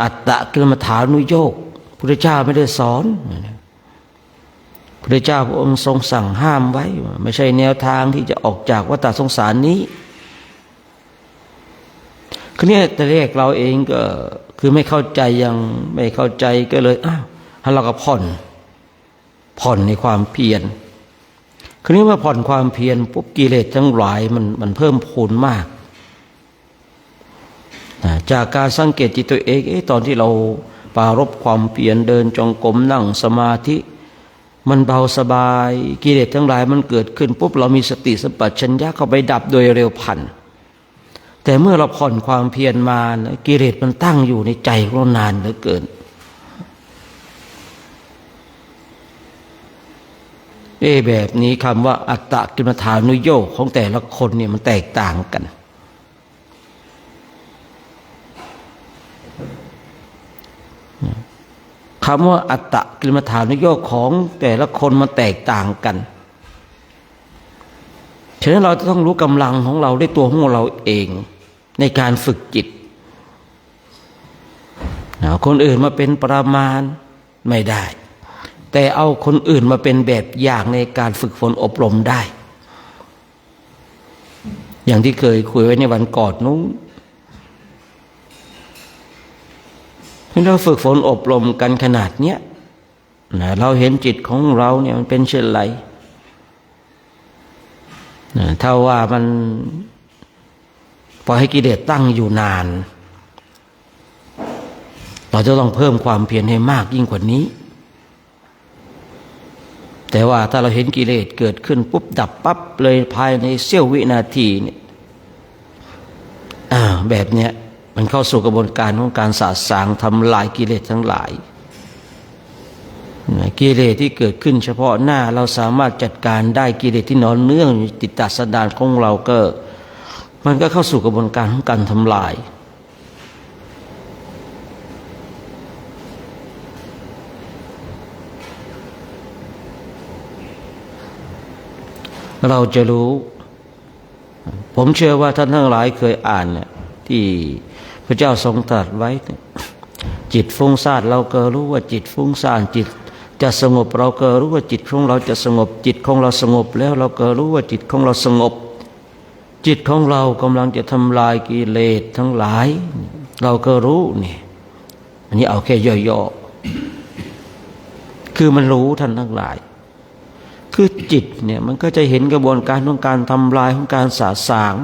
อัตตกิลมัฏฐานุโยคพุทธเจ้าไม่ได้สอนพุทธเจ้าพระองค์ทรงสั่งห้ามไว้ไม่ใช่แนวทางที่จะออกจากวัฏสงสารนี้คือเนี่ยแต่แรกเราเองก็คือไม่เข้าใจยังไม่เข้าใจก็เลยให้เราก็ผ่อนในความเพียรคือนี้เมื่อผ่อนความเพียรปุ๊บกิเลสทั้งหลายมันเพิ่มพูนมาก จากการสังเกตจิตตัวเองตอนที่เรา ปรารภความเพียรเดินจงกรมนั่งสมาธิมันเบาสบายกิเลสทั้งหลายมันเกิดขึ้นปุ๊บเรามีสติสัมปชัญญะเข้าไปดับโดยเร็วพลันแต่เมื่อเราผ่อนความเพียรมากิเลสมันตั้งอยู่ในใจของเรานานเหลือเกินแบบนี้คำว่าอัตตกิลมัฏฐานุโยคของแต่ละคนเนี่ยมันแตกต่างกันคำว่าอัตตกิลมัฏฐานุโยคของแต่ละคนมันแตกต่างกันฉะนั้นเราจะต้องรู้กำลังของเราด้วยตัวของเราเองในการฝึกจิตคนอื่นมาเป็นประมาณไม่ได้แต่เอาคนอื่นมาเป็นแบบอย่างในการฝึกฝนอบรมได้อย่างที่เคยคุยไว้ในวันก่อนนู้นเราฝึกฝนอบรมกันขนาดเนี้ยเราเห็นจิตของเราเนี่ยมันเป็นเช่นไรถ้าว่ามันปล่อยให้กิเลสตั้งอยู่นานเราจะต้องเพิ่มความเพียรให้มากยิ่งกว่านี้แต่ว่าถ้าเราเห็นกิเลสเกิดขึ้นปุ๊บดับปั๊บเลยภายในเสี้ยววินาทีเนี่ยแบบเนี้ยมันเข้าสู่กระบวนการของการสะสางทำลายกิเลสทั้งหลายกิเลสที่เกิดขึ้นเฉพาะหน้าเราสามารถจัดการได้กิเลสที่นอนเนื่องอยู่ติดตาสันดานของเราก็มันก็เข้าสู่กระบวนการของการทำลายเราจะรู้ผมเชื่อว่าท่านทั้งหลายเคยอ่านเนี่ยที่พระเจ้าทรงตรัสไว้จิตฟุ้งซ่านเราก็รู้ว่าจิตฟุ้งซ่านจิตจะสงบเราก็รู้ว่าจิตของเราจะสงบจิตของเราสงบแล้วเราก็รู้ว่าจิตของเราสงบจิตของเรากำลังจะทำลายกิเลสทั้งหลายเราก็รู้นี่อันนี้เอาแค่ย่อๆคือมันรู้ท่านทั้งหลายคือจิตเนี่ยมันก็จะเห็นกระบวนการของการทำลายของการสะสาง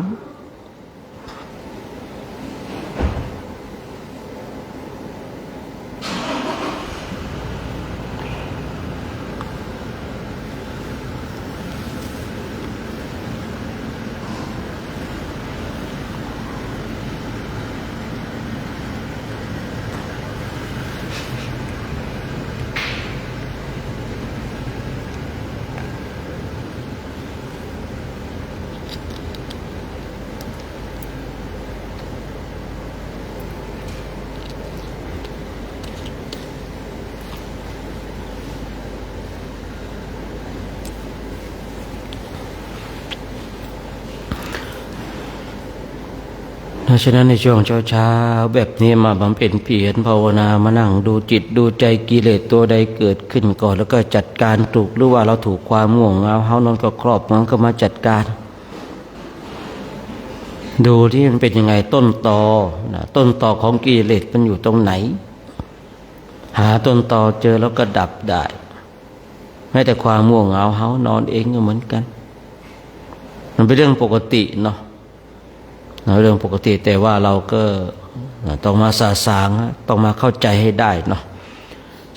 เพราะฉะนั้นในช่วงเช้าๆแบบนี้มาบำเพ็ญเพียรภาวนามานั่งดูจิตดูใจกิเลสตัวใดเกิดขึ้นก่อนแล้วก็จัดการถูกหรือว่าเราถูกความง่วงเหงาเฮานอนก็ครอบมันก็มาจัดการดูที่มันเป็นยังไงต้นตอต้นตอของกิเลสมันอยู่ตรงไหนหาต้นตอเจอแล้วก็ดับได้แม้แต่ความง่วงเหงาเฮานอนเองก็เหมือนกันมันเป็นเรื่องปกติเนาะเรื่องปกติแต่ว่าเราก็ต้องมาสะสางต้องมาเข้าใจให้ได้เนาะ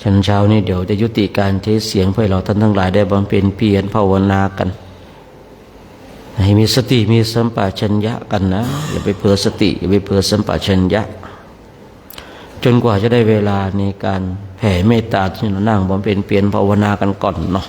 ฉันเช้านี้เดี๋ยวจะยุติการใช้เสียงเพื่อเราท่านทั้งหลายได้บำเพ็ญเพียรภาวนากันให้มีสติมีสัมปชัญญะกันนะอย่าไปเผลอสติอย่าไปเผลอสัมปชัญญะจนกว่าจะได้เวลาในการแผ่เมตตาที่เรานั่งบำเพ็ญเพียรภาวนากันก่อนเนาะ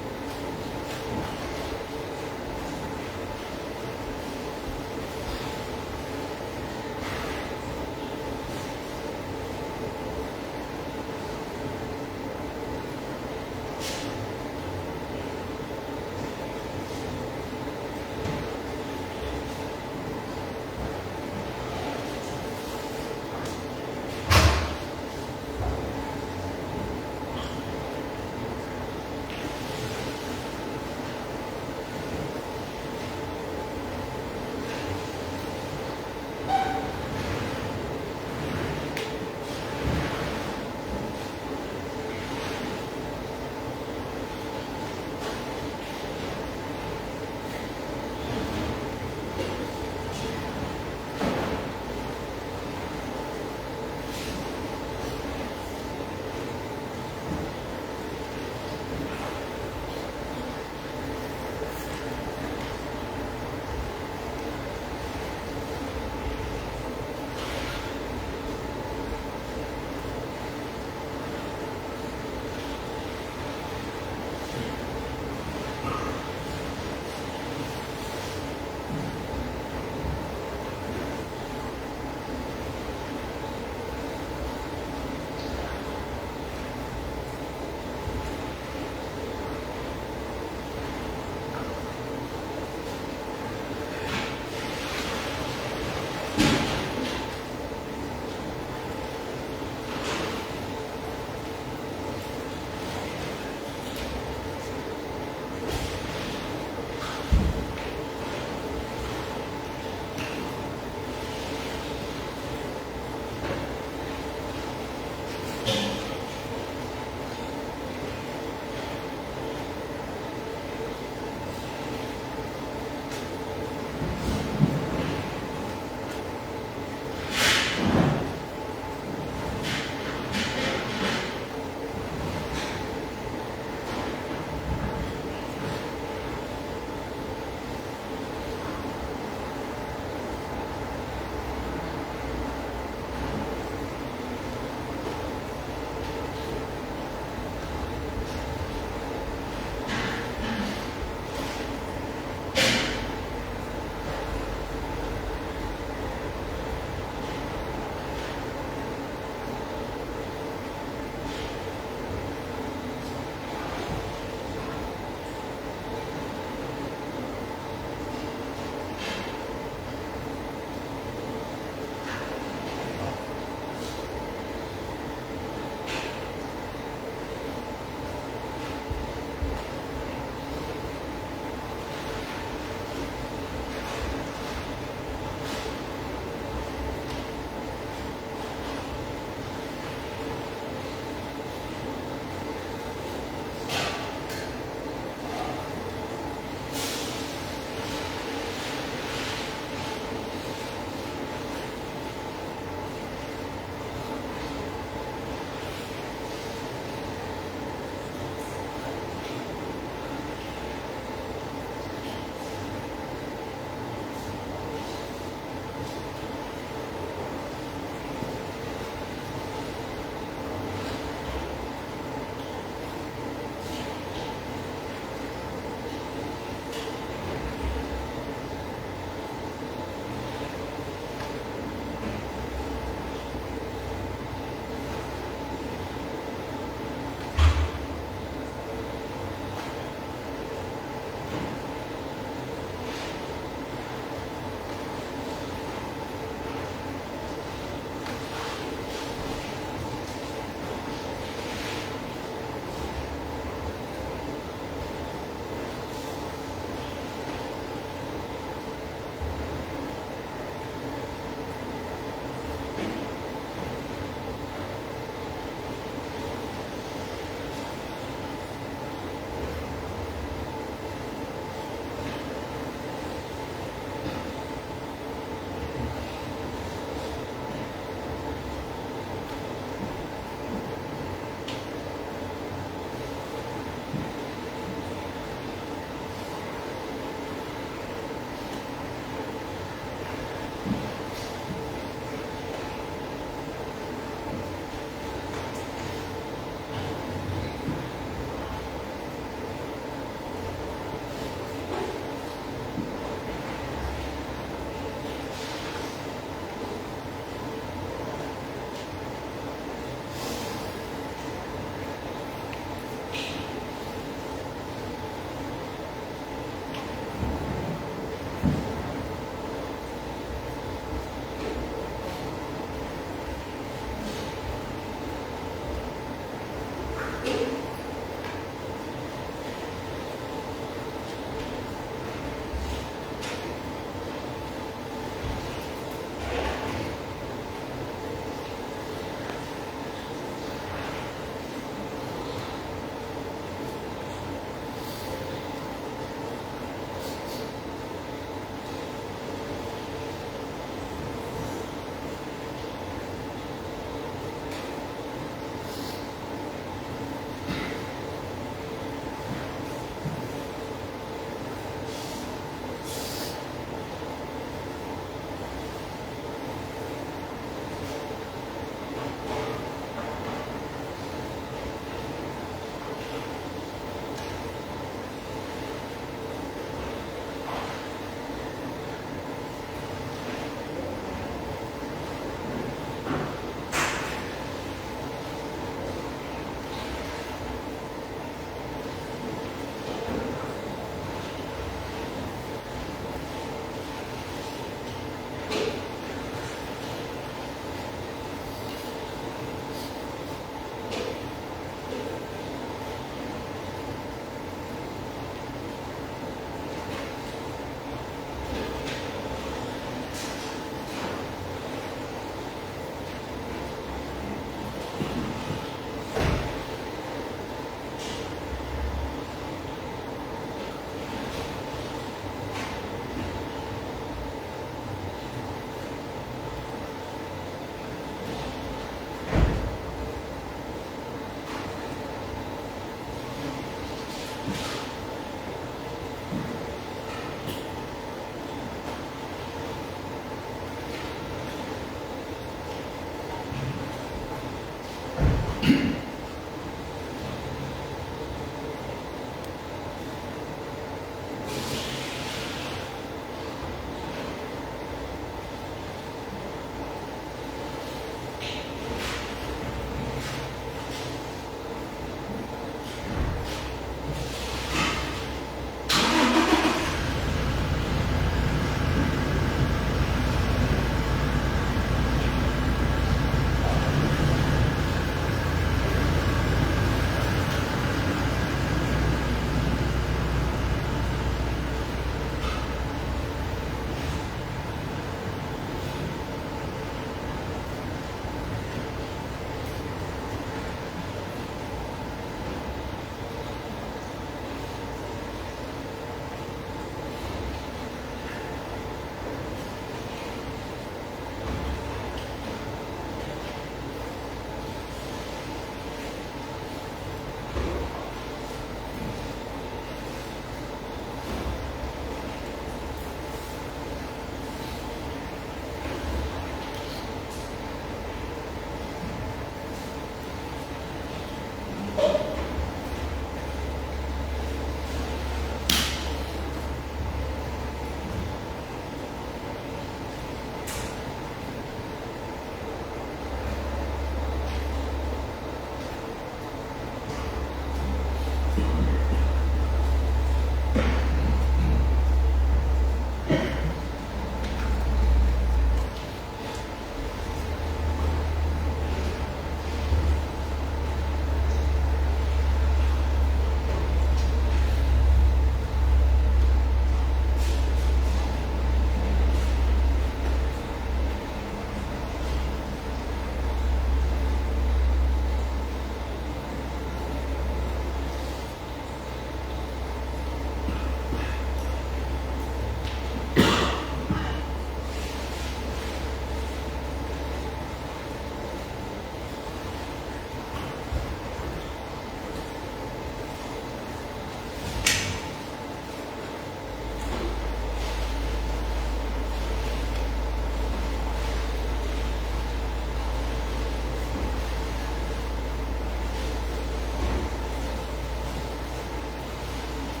อ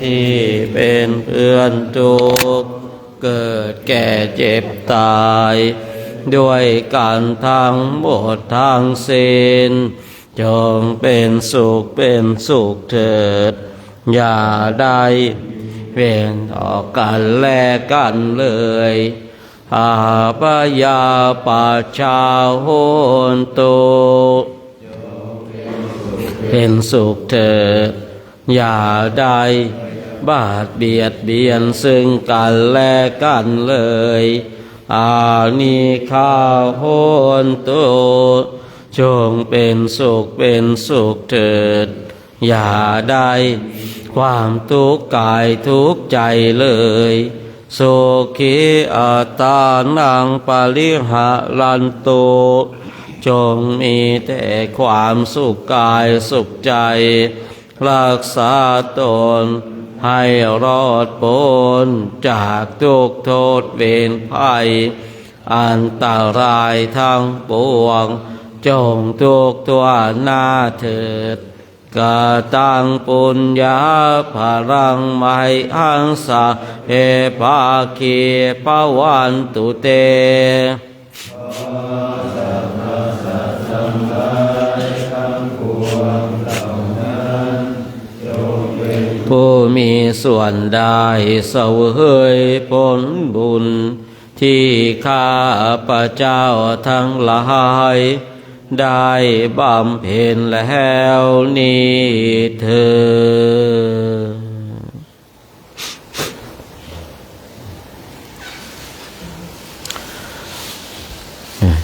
ที่เป็นเพื่อนทุกข์เกิดแก่เจ็บตายด้วยกันทั้งหมดทั้งสิ้นจงเป็นสุขเถิดอย่าได้เว้นต่อกันและกันเลยอาปยาปัชชาโหนตุเป็นสุขเถิดอย่าได้บาดเบียนซึ่งกันและกันเลยอานิคาโหนตุจงเป็นสุขเถิดอย่าได้ความทุกข์กายทุกข์ใจเลยโสขิอัตตานังปาริหะรันตุจงมีแต่ความสุขกายสุขใจรักษาตนให้รอดพ้นจากทุกข์โทษเวรภัยอันตรายทั้งปวงจงทุกตัวหน้าเถิดกตังปุญญาภรังไมหังสะเอภาคีปวันตุเตผู้มีส่วนได้เสวยผลบุญที่ข้าพเจ้าทั้งหลายได้บำเพ็ญแล้วนี้เถิด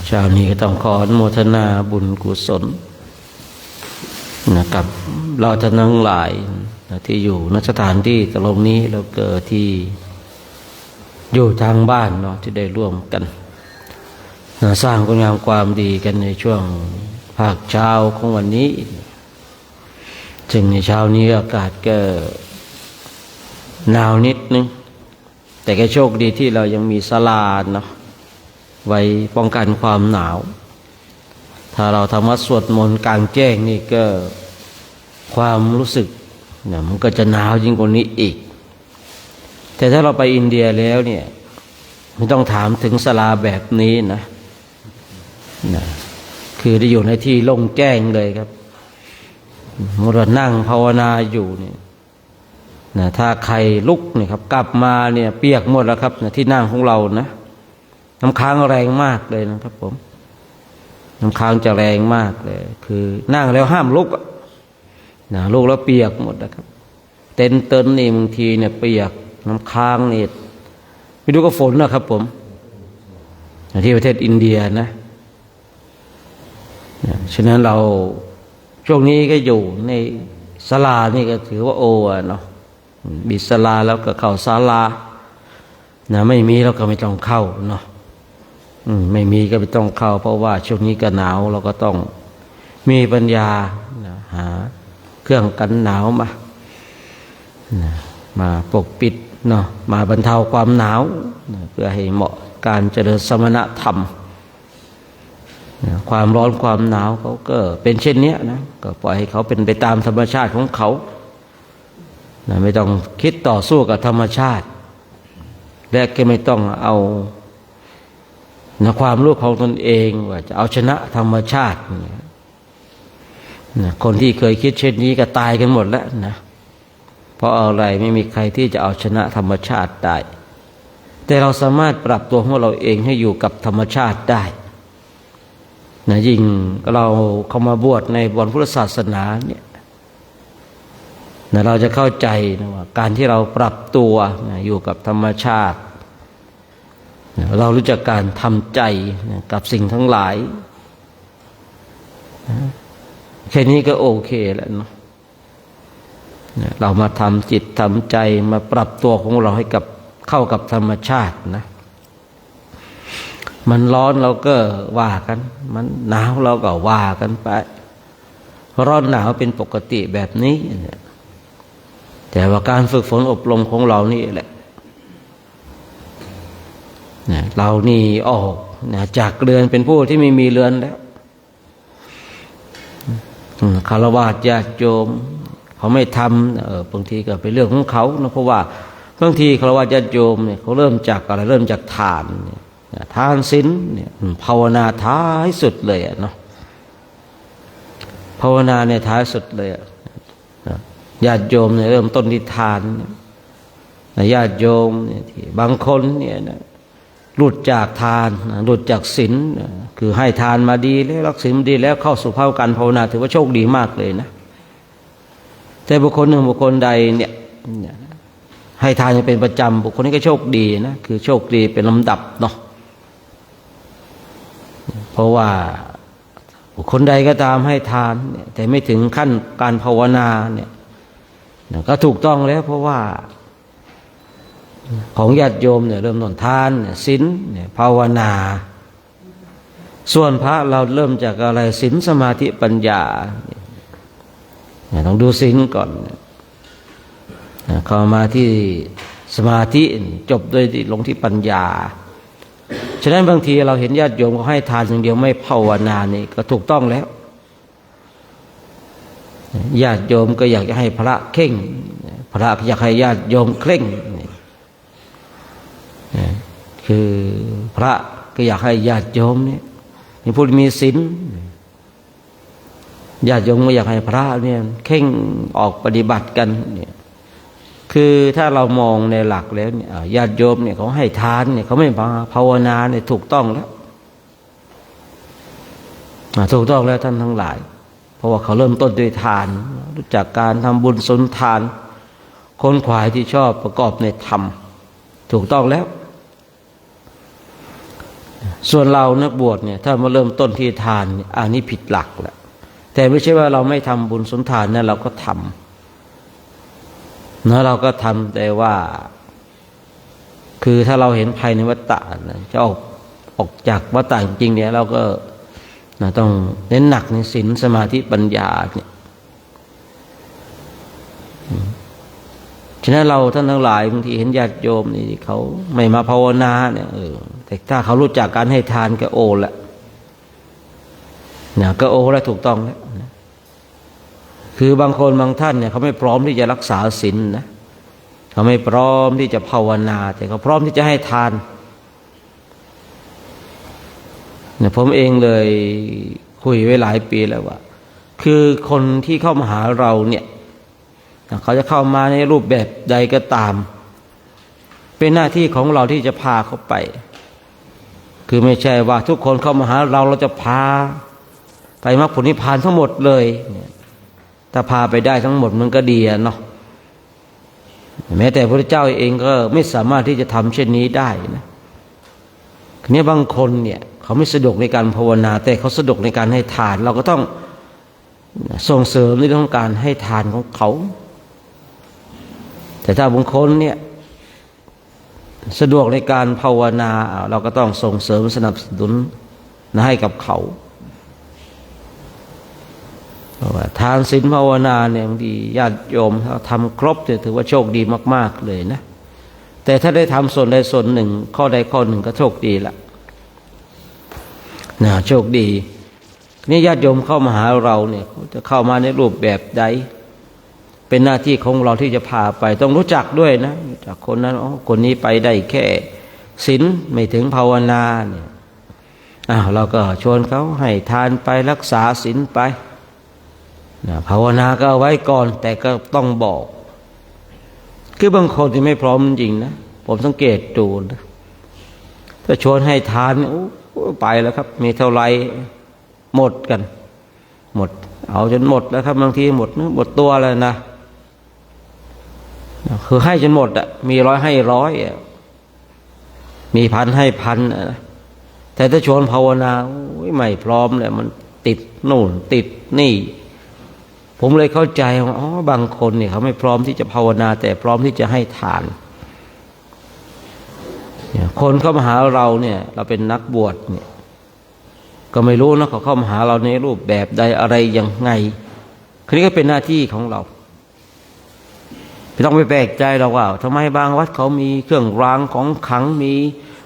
เช้านี้ก็ต้องขออนุโมทนาบุญกุศลกับเราท่านทั้งหลายที่อยู่ณสถานที่ตรงนี้แล้วก็ที่อยู่ทางบ้านเนาะที่ได้ร่วมกันสร้างคุณงามความดีกันในช่วงภาคเช้าของวันนี้จึงในเช้านี้อากาศก็หนาวนิดนึงแต่ก็โชคดีที่เรายังมีศาลาเนาะไว้ป้องกันความหนาวถ้าเราทำวัดสวดมนต์กลางแจ้งนี่ก็ความรู้สึกเนี่ยมันก็จะหนาวยิ่งกว่านี้อีกแต่ถ้าเราไปอินเดียแล้วเนี่ยไม่ต้องถามถึงศาลาแบบนี้นะคือได้อยู่ในที่โล่งแจ้งเลยครับเมื่อเรานั่งภาวนาอยู่เนี่ยถ้าใครลุกเนี่ยครับกลับมาเนี่ยเปียกหมดแล้วครับที่นั่งของเรานะน้ำค้างแรงมากเลยนะครับผมน้ำค้างจะแรงมากเลยคือนั่งแล้วห้ามลุกลุกแล้วเปียกหมดนะครับเต็นนี่บางทีเนี่ยเปียกน้ำค้างนี่ไม่ดูก็ฝนนะครับผมที่ประเทศอินเดียนะฉะนั้นเราช่วงนี้ก็อยู่ในศาลานี่ก็ถือว่าโอเนาะบิศาลาแล้วก็เข้าศาลาไม่มีเราก็ไม่ต้องเข้าเนาะไม่มีก็ไม่ต้องเข้าเพราะว่าช่วงนี้ก็หนาวเราก็ต้องมีปัญญาหาเครื่องกันหนาวมาปกปิดเนาะมาบรรเทาความหนาวเพื่อให้เหมาะการเจริญสมณธรรมความร้อนความหนาวเขาก็เป็นเช่นนี้นะก็ปล่อยให้เขาเป็นไปตามธรรมชาติของเขาไม่ต้องคิดต่อสู้กับธรรมชาติและก็ไม่ต้องเอาความรู้ของตนเองว่าจะเอาชนะธรรมชาติคนที่เคยคิดเช่นนี้ก็ตายกันหมดแล้วนะเพราะอะไรไม่มีใครที่จะเอาชนะธรรมชาติได้แต่เราสามารถปรับตัวของเราเองให้อยู่กับธรรมชาติได้ยิ่งเราเข้ามาบวชในพุทธศาสนาเนี่ยเราจะเข้าใจนะว่าการที่เราปรับตัวอยู่กับธรรมชาติเรารู้จักการทำใจกับสิ่งทั้งหลายแค่นี้ก็โอเคแล้วเนาะเรามาทำจิตทำใจมาปรับตัวของเราให้กับเข้ากับธรรมชาตินะมันร้อนเราก็ว่ากันมันหนาวเราก็ว่ากันไปร้อนหนาวเป็นปกติแบบนี้แต่ว่าการฝึกฝนอบรมของเรานี่แหละ เรานี่ออกจากเรือนเป็นผู้ที่ไม่มีเรือนแล้วฆราวาสญาติโยมเขาไม่ทำบางทีก็เป็นเรื่องของเขานะเพราะว่าบางทีฆราวาสญาติโยมเนี่ยเขาเริ่มจากอะไรเริ่มจากทานทานศีลเนี่ยภาวนาท้ายสุดเลยเนาะภาวนาเนี่ยท้ายสุดเลยญาติโยมเนี่ยเริ่มต้นที่ทานญาติโยมเนี่ยที่บางคนเนี่ยนะหลุดจากทานหลุดจากศีลคือให้ทานมาดีแล้วรักศีลมาดีแล้วเข้าสู่ภาวะการภาวนาถือว่าโชคดีมากเลยนะแต่บุคคลหนึ่งบุคคลใดเนี่ยให้ทานยังเป็นประจำบุคคลนี้ก็โชคดีนะคือโชคดีเป็นลำดับเนาะเพราะว่าบุคคลใดก็ตามให้ทานเนี่ยแต่ไม่ถึงขั้นการภาวนาเนี่ยก็ถูกต้องแล้วเพราะว่าของญาติโยมเนี่ยเริ่มต้นทานศีลภาวนาส่วนพระเราเริ่มจากอะไรศีลสมาธิปัญญาต้องดูศีลก่อนเข้ามาที่สมาธิจบด้วยลงที่ปัญญาฉะนั้นบางทีเราเห็นญาติโยมเขาให้ทานอย่างเดียวไม่ภาวนานี่ก็ถูกต้องแล้วญาติโยมก็อยากจะให้พระเข่งพระอยากให้ญาติโยมเคร่งคือพระก็อยากให้ญาติโยมเนี่ยมีผู้มีศีลญาติโยมก็อยากให้พระเนี่ยเข่งออกปฏิบัติกันเนี่ยคือถ้าเรามองในหลักแล้วเนี่ยญาติโยมเนี่ยเขาให้ทานเนี่ยเขาไม่มาภาวนาเนี่ยถูกต้องแล้วถูกต้องแล้วท่านทั้งหลายเพราะว่าเขาเริ่มต้นด้วยทานรู้จักการทำบุญสุนทานคนขวายที่ชอบประกอบในธรรมถูกต้องแล้วส่วนเรานักบวชเนี่ยถ้ามาเริ่มต้นที่ทานอันนี้ผิดหลักแล้วแต่ไม่ใช่ว่าเราไม่ทำบุญสุนทานนะเราก็ทำนะเราก็ทำแต่ว่าคือถ้าเราเห็นภัยในวัฏฏะจะออกจากวัฏฏะจริงๆเนี่ยเราก็ต้องเน้นหนักในศีลสมาธิปัญญาเนี่ยฉะนั้นเราท่านทั้งหลายบางทีเห็นญาติโยมนี่เขาไม่มาภาวนาเนี่ยแต่ถ้าเขารู้จักการให้ทานก็โอละเนี่ยก็โอแล้วถูกต้องแล้วคือบางคนบางท่านเนี่ยเขาไม่พร้อมที่จะรักษาศีลนะเขาไม่พร้อมที่จะภาวนาแต่เขาพร้อมที่จะให้ทานเนี่ยผมเองเลยคุยไว้หลายปีแล้วว่าคือคนที่เข้ามาหาเราเนี่ยเขาจะเข้ามาในรูปแบบใดก็ตามเป็นหน้าที่ของเราที่จะพาเขาไปคือไม่ใช่ว่าทุกคนเข้ามาหาเราจะพาไปมรรคผลนิพพานทั้งหมดเลยถ้าพาไปได้ทั้งหมดมันก็ดีเนาะแม้แต่พระเจ้าเองก็ไม่สามารถที่จะทำเช่นนี้ได้นะเนี่ยบางคนเนี่ยเขาไม่สะดวกในการภาวนาแต่เขาสะดวกในการให้ทานเราก็ต้องส่งเสริมในเรื่องของการให้ทานของเขาแต่ถ้าบางคนเนี่ยสะดวกในการภาวนาเราก็ต้องส่งเสริมสนับสนุนให้กับเขาเพราะว่าทานศีลภาวนาเนี่ยบางทีญาติโยมเขาทำครบจะถือว่าโชคดีมากๆเลยนะแต่ถ้าได้ทำส่วนใดส่วนหนึ่งข้อใดข้อหนึ่งก็โชคดีละนะโชคดีนี่ญาติโยมเข้ามาหาเราเนี่ยเขาจะเข้ามาในรูปแบบใดเป็นหน้าที่ของเราที่จะพาไปต้องรู้จักด้วยนะจากคนนั้นคนนี้ไปได้แค่ศีลไม่ถึงภาวนาเนี่ยเราก็ชวนเขาให้ทานไปรักษาศีลไปภาวนาก็เอาไว้ก่อนแต่ก็ต้องบอกคือบางคนที่ไม่พร้อมจริงนะผมสังเกตดูนะถ้าชวนให้ทานไปแล้วครับมีเท่าไรหมดกันหมดเอาจนหมดแล้วครับบางทีหมดหมดตัวแล้วนะคือให้จนหมดมีร้อยให้ร้อยมีพันให้พันนะแต่ถ้าชวนภาวนาไม่พร้อมเลยมันติดโน่นติดนี่ผมเลยเข้าใจว่าบางคนเนี่ยเขาไม่พร้อมที่จะภาวนาแต่พร้อมที่จะให้ทานคนเข้ามาหาเราเนี่ยเราเป็นนักบวชเนี่ยก็ไม่รู้นะเขาเข้ามาหาเราในรูปแบบใดอะไรยังไงนี่ก็เป็นหน้าที่ของเราไม่ต้องไปแปลกใจเราว่าทำไมบางวัดเขามีเครื่องรางของขลังมี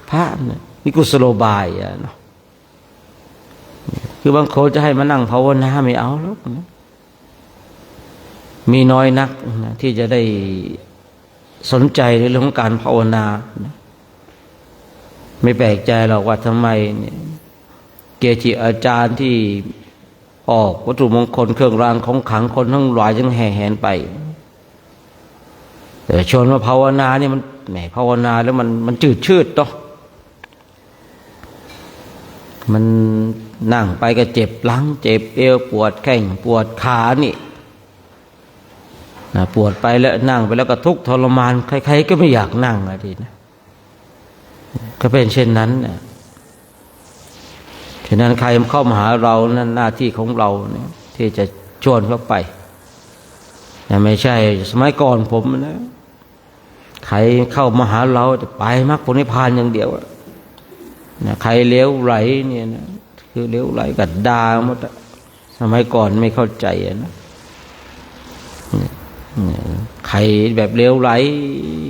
พระเนี่ยมีกุศโลบายเนาะคือบางคนจะให้มานั่งภาวนาไม่เอาแล้วนะมีน้อยนักนะที่จะได้สนใจในเรื่องของการภาวนานะไม่แปลกใจหรอกว่าทำไมเนี่ยเกจิอาจารย์ที่ออกวัตถุมงคลเครื่องรางของขลังคนทั้งหลายยังแห่แหนไปแต่ชวนมาภาวนาเนี่ยมันแหมภาวนาแล้วมันจืดชืดเนาะมันนั่งไปก็เจ็บหลังเจ็บเอวปวดแข้งปวดขานี่นะปวดไปแล้วนั่งไปแล้วก็ทุกข์ทรมานใครๆก็ไม่อยากนั่งอะทีนะก็เป็นเช่นนั้นนะฉะนั้นใครเข้ามาหาเรานั่นหน้าที่ของเราเนี่ยที่จะชวนเข้าไปแต่ไม่ใช่สมัยก่อนผมนะใครเข้ามาหาเราจะไปมรรคผลนิพพานอย่างเดียวนะใครเลี้ยวไหลเนี่ยนะคือเลี้ยวไหลกัดดาหมดสมัยก่อนไม่เข้าใจนะใครแบบเลี้ยวไหล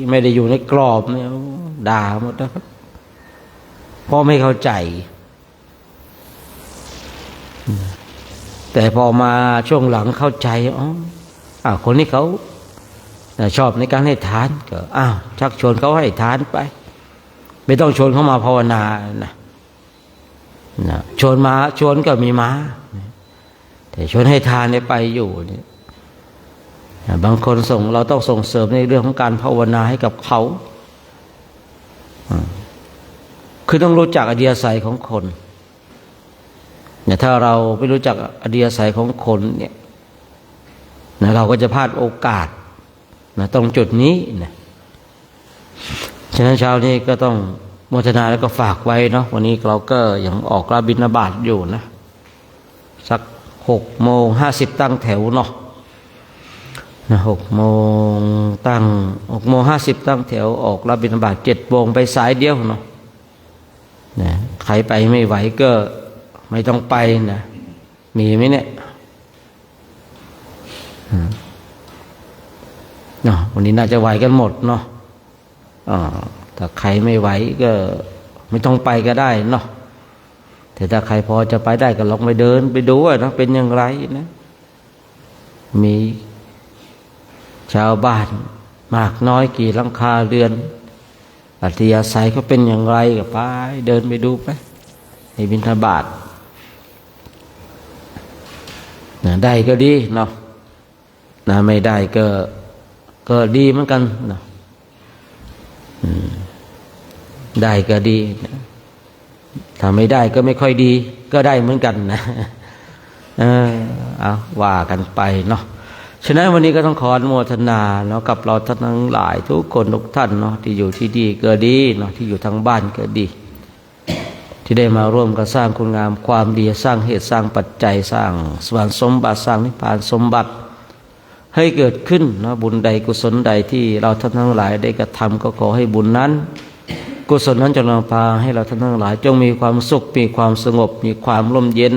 ไม่ได้อยู่ในกรอบเนี่ยด่าหมดนะครับเพราะไม่เข้าใจแต่พอมาช่วงหลังเข้าใจคนนี้เขาชอบในการให้ทานก็ชักชวนเขาให้ทานไปไม่ต้องชวนเขามาภาวนานะชวนก็มีมาแต่ชวนให้ทานเนี่ยไปอยู่เนี่ยบางคนเราต้องส่งเสริมในเรื่องของการภาวนาให้กับเขาคือต้องรู้จักอริยสัยของคนเนี่ยถ้าเราไม่รู้จักอริยสัยของคนเนี่ยนะเราก็จะพลาดโอกาสนะตรงจุดนี้นะฉะนั้นเช้านี้ก็ต้องโมทนาแล้วก็ฝากไว้เนาะวันนี้เราก็ยังออกรับบิณฑบาตอยู่นะสัก6:50ตั้งแถวเนาะ6:50ตั้งแถวออกรับบิณฑบาต7:00ไปสายเดียวเนาะนะใครไปไม่ไหวก็ไม่ต้องไปนะมีไหมเนี่ยเนาะวันนี้น่าจะไหวกันหมดเนาะถ้าใครไม่ไหวก็ไม่ต้องไปก็ได้เนาะแต่ถ้าใครพอจะไปได้ก็ลองไปเดินไปดูว่านะเป็นอย่างไรนะมีชาวบ้านมากน้อยกี่หลังคาเรือนอัธยาศัยเขาเป็นอย่างไรก็ไปเดินไปดูไปให้บิณฑบาตได้ก็ดีเนาะไม่ได้ก็ดีเหมือนกันเนาะได้ก็ดีถ้าไม่ได้ก็ไม่ค่อยดีก็ได้เหมือนกันนะเอาว่ากันไปเนาะฉะนั้นวันนี้ก็ต้องขออนุโมทนาเนาะกับเราท่านทั้งหลายทุกคนทุกท่านเนาะที่อยู่ที่ดีก็ดีเนาะที่อยู่ทางบ้านก็ดีที่ได้มาร่วมกันสร้างคุณงามความดีสร้างเหตุสร้างปัจจัยสร้างสวรรค์สมบัติสร้างนิพพานสมบัติให้เกิดขึ้นเนาะบุญใดกุศลใดที่เราท่านทั้งหลายได้กระทำก็ขอให้บุญนั้นกุศลนั้นจงนำพาให้เราท่านทั้งหลายจงมีความสุขมีความสงบมีความร่มเย็น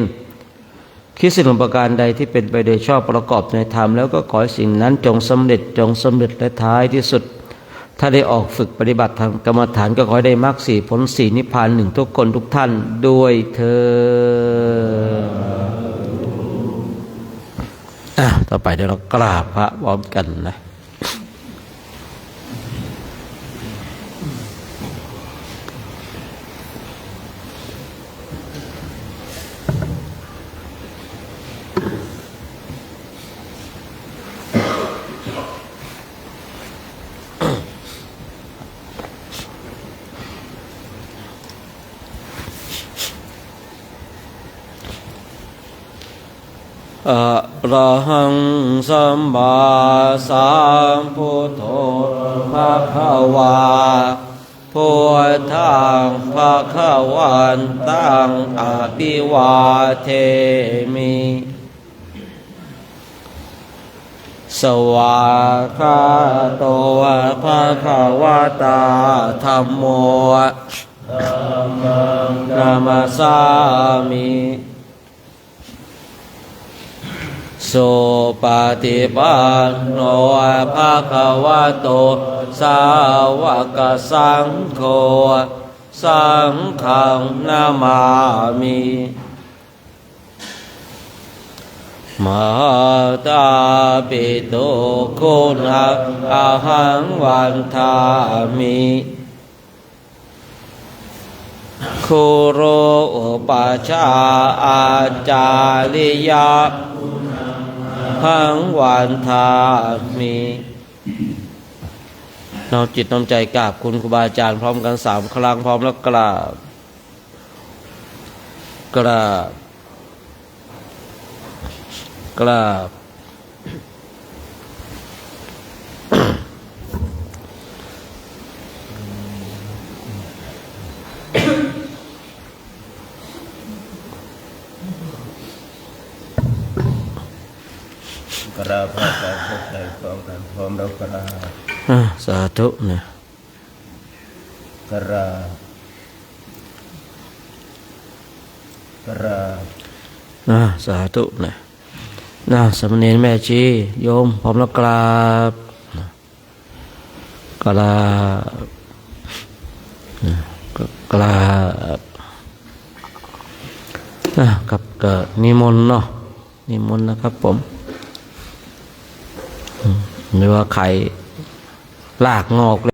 คิดสิ่งประการใดที่เป็นไปโดยชอบประกอบในธรรมแล้วก็ขอให้สิ่งนั้นจงสำเร็จและท้ายที่สุดถ้าได้ออกฝึกปฏิบัติทางกรรมฐานก็ขอให้ได้มรรค4ผล4นิพพาน1ทุกคนทุกท่านด้วยเถิดต่อไปเดี๋ยวเรากราบพระพร้อมกันนะอะระหังสัมมาสัมพุทโธภะคะวาพุทธังภะคะวันตังอะภิวาเทมิสวากขาโตภะคะวะตาธัมโมนะมัสสามิสุปฏิปันโนภะคะวะโตสาวกสังโฆ สังฆังนามามิมาตาปิโตโคนะอาหังวันทามิโคโรอุปัชฌาย์อาจาริยะหังวันทามิน้อมจิตน้อมใจกราบคุณครูบาอาจารย์พร้อมกัน3 ครั้งพร้อมแล้วกราบกราบกราบกราบพระอาจารย์พบใจพร้อมกันพร้อมแล้วกราบ สาธุนะ กราบกราบ สาธุนะสามเณรแม่ชีโยมพร้อมแล้วกราบกราบกราบกับก็นิมนต์เนาะนิมนต์นะครับผมไม่ว่าใครลากงอก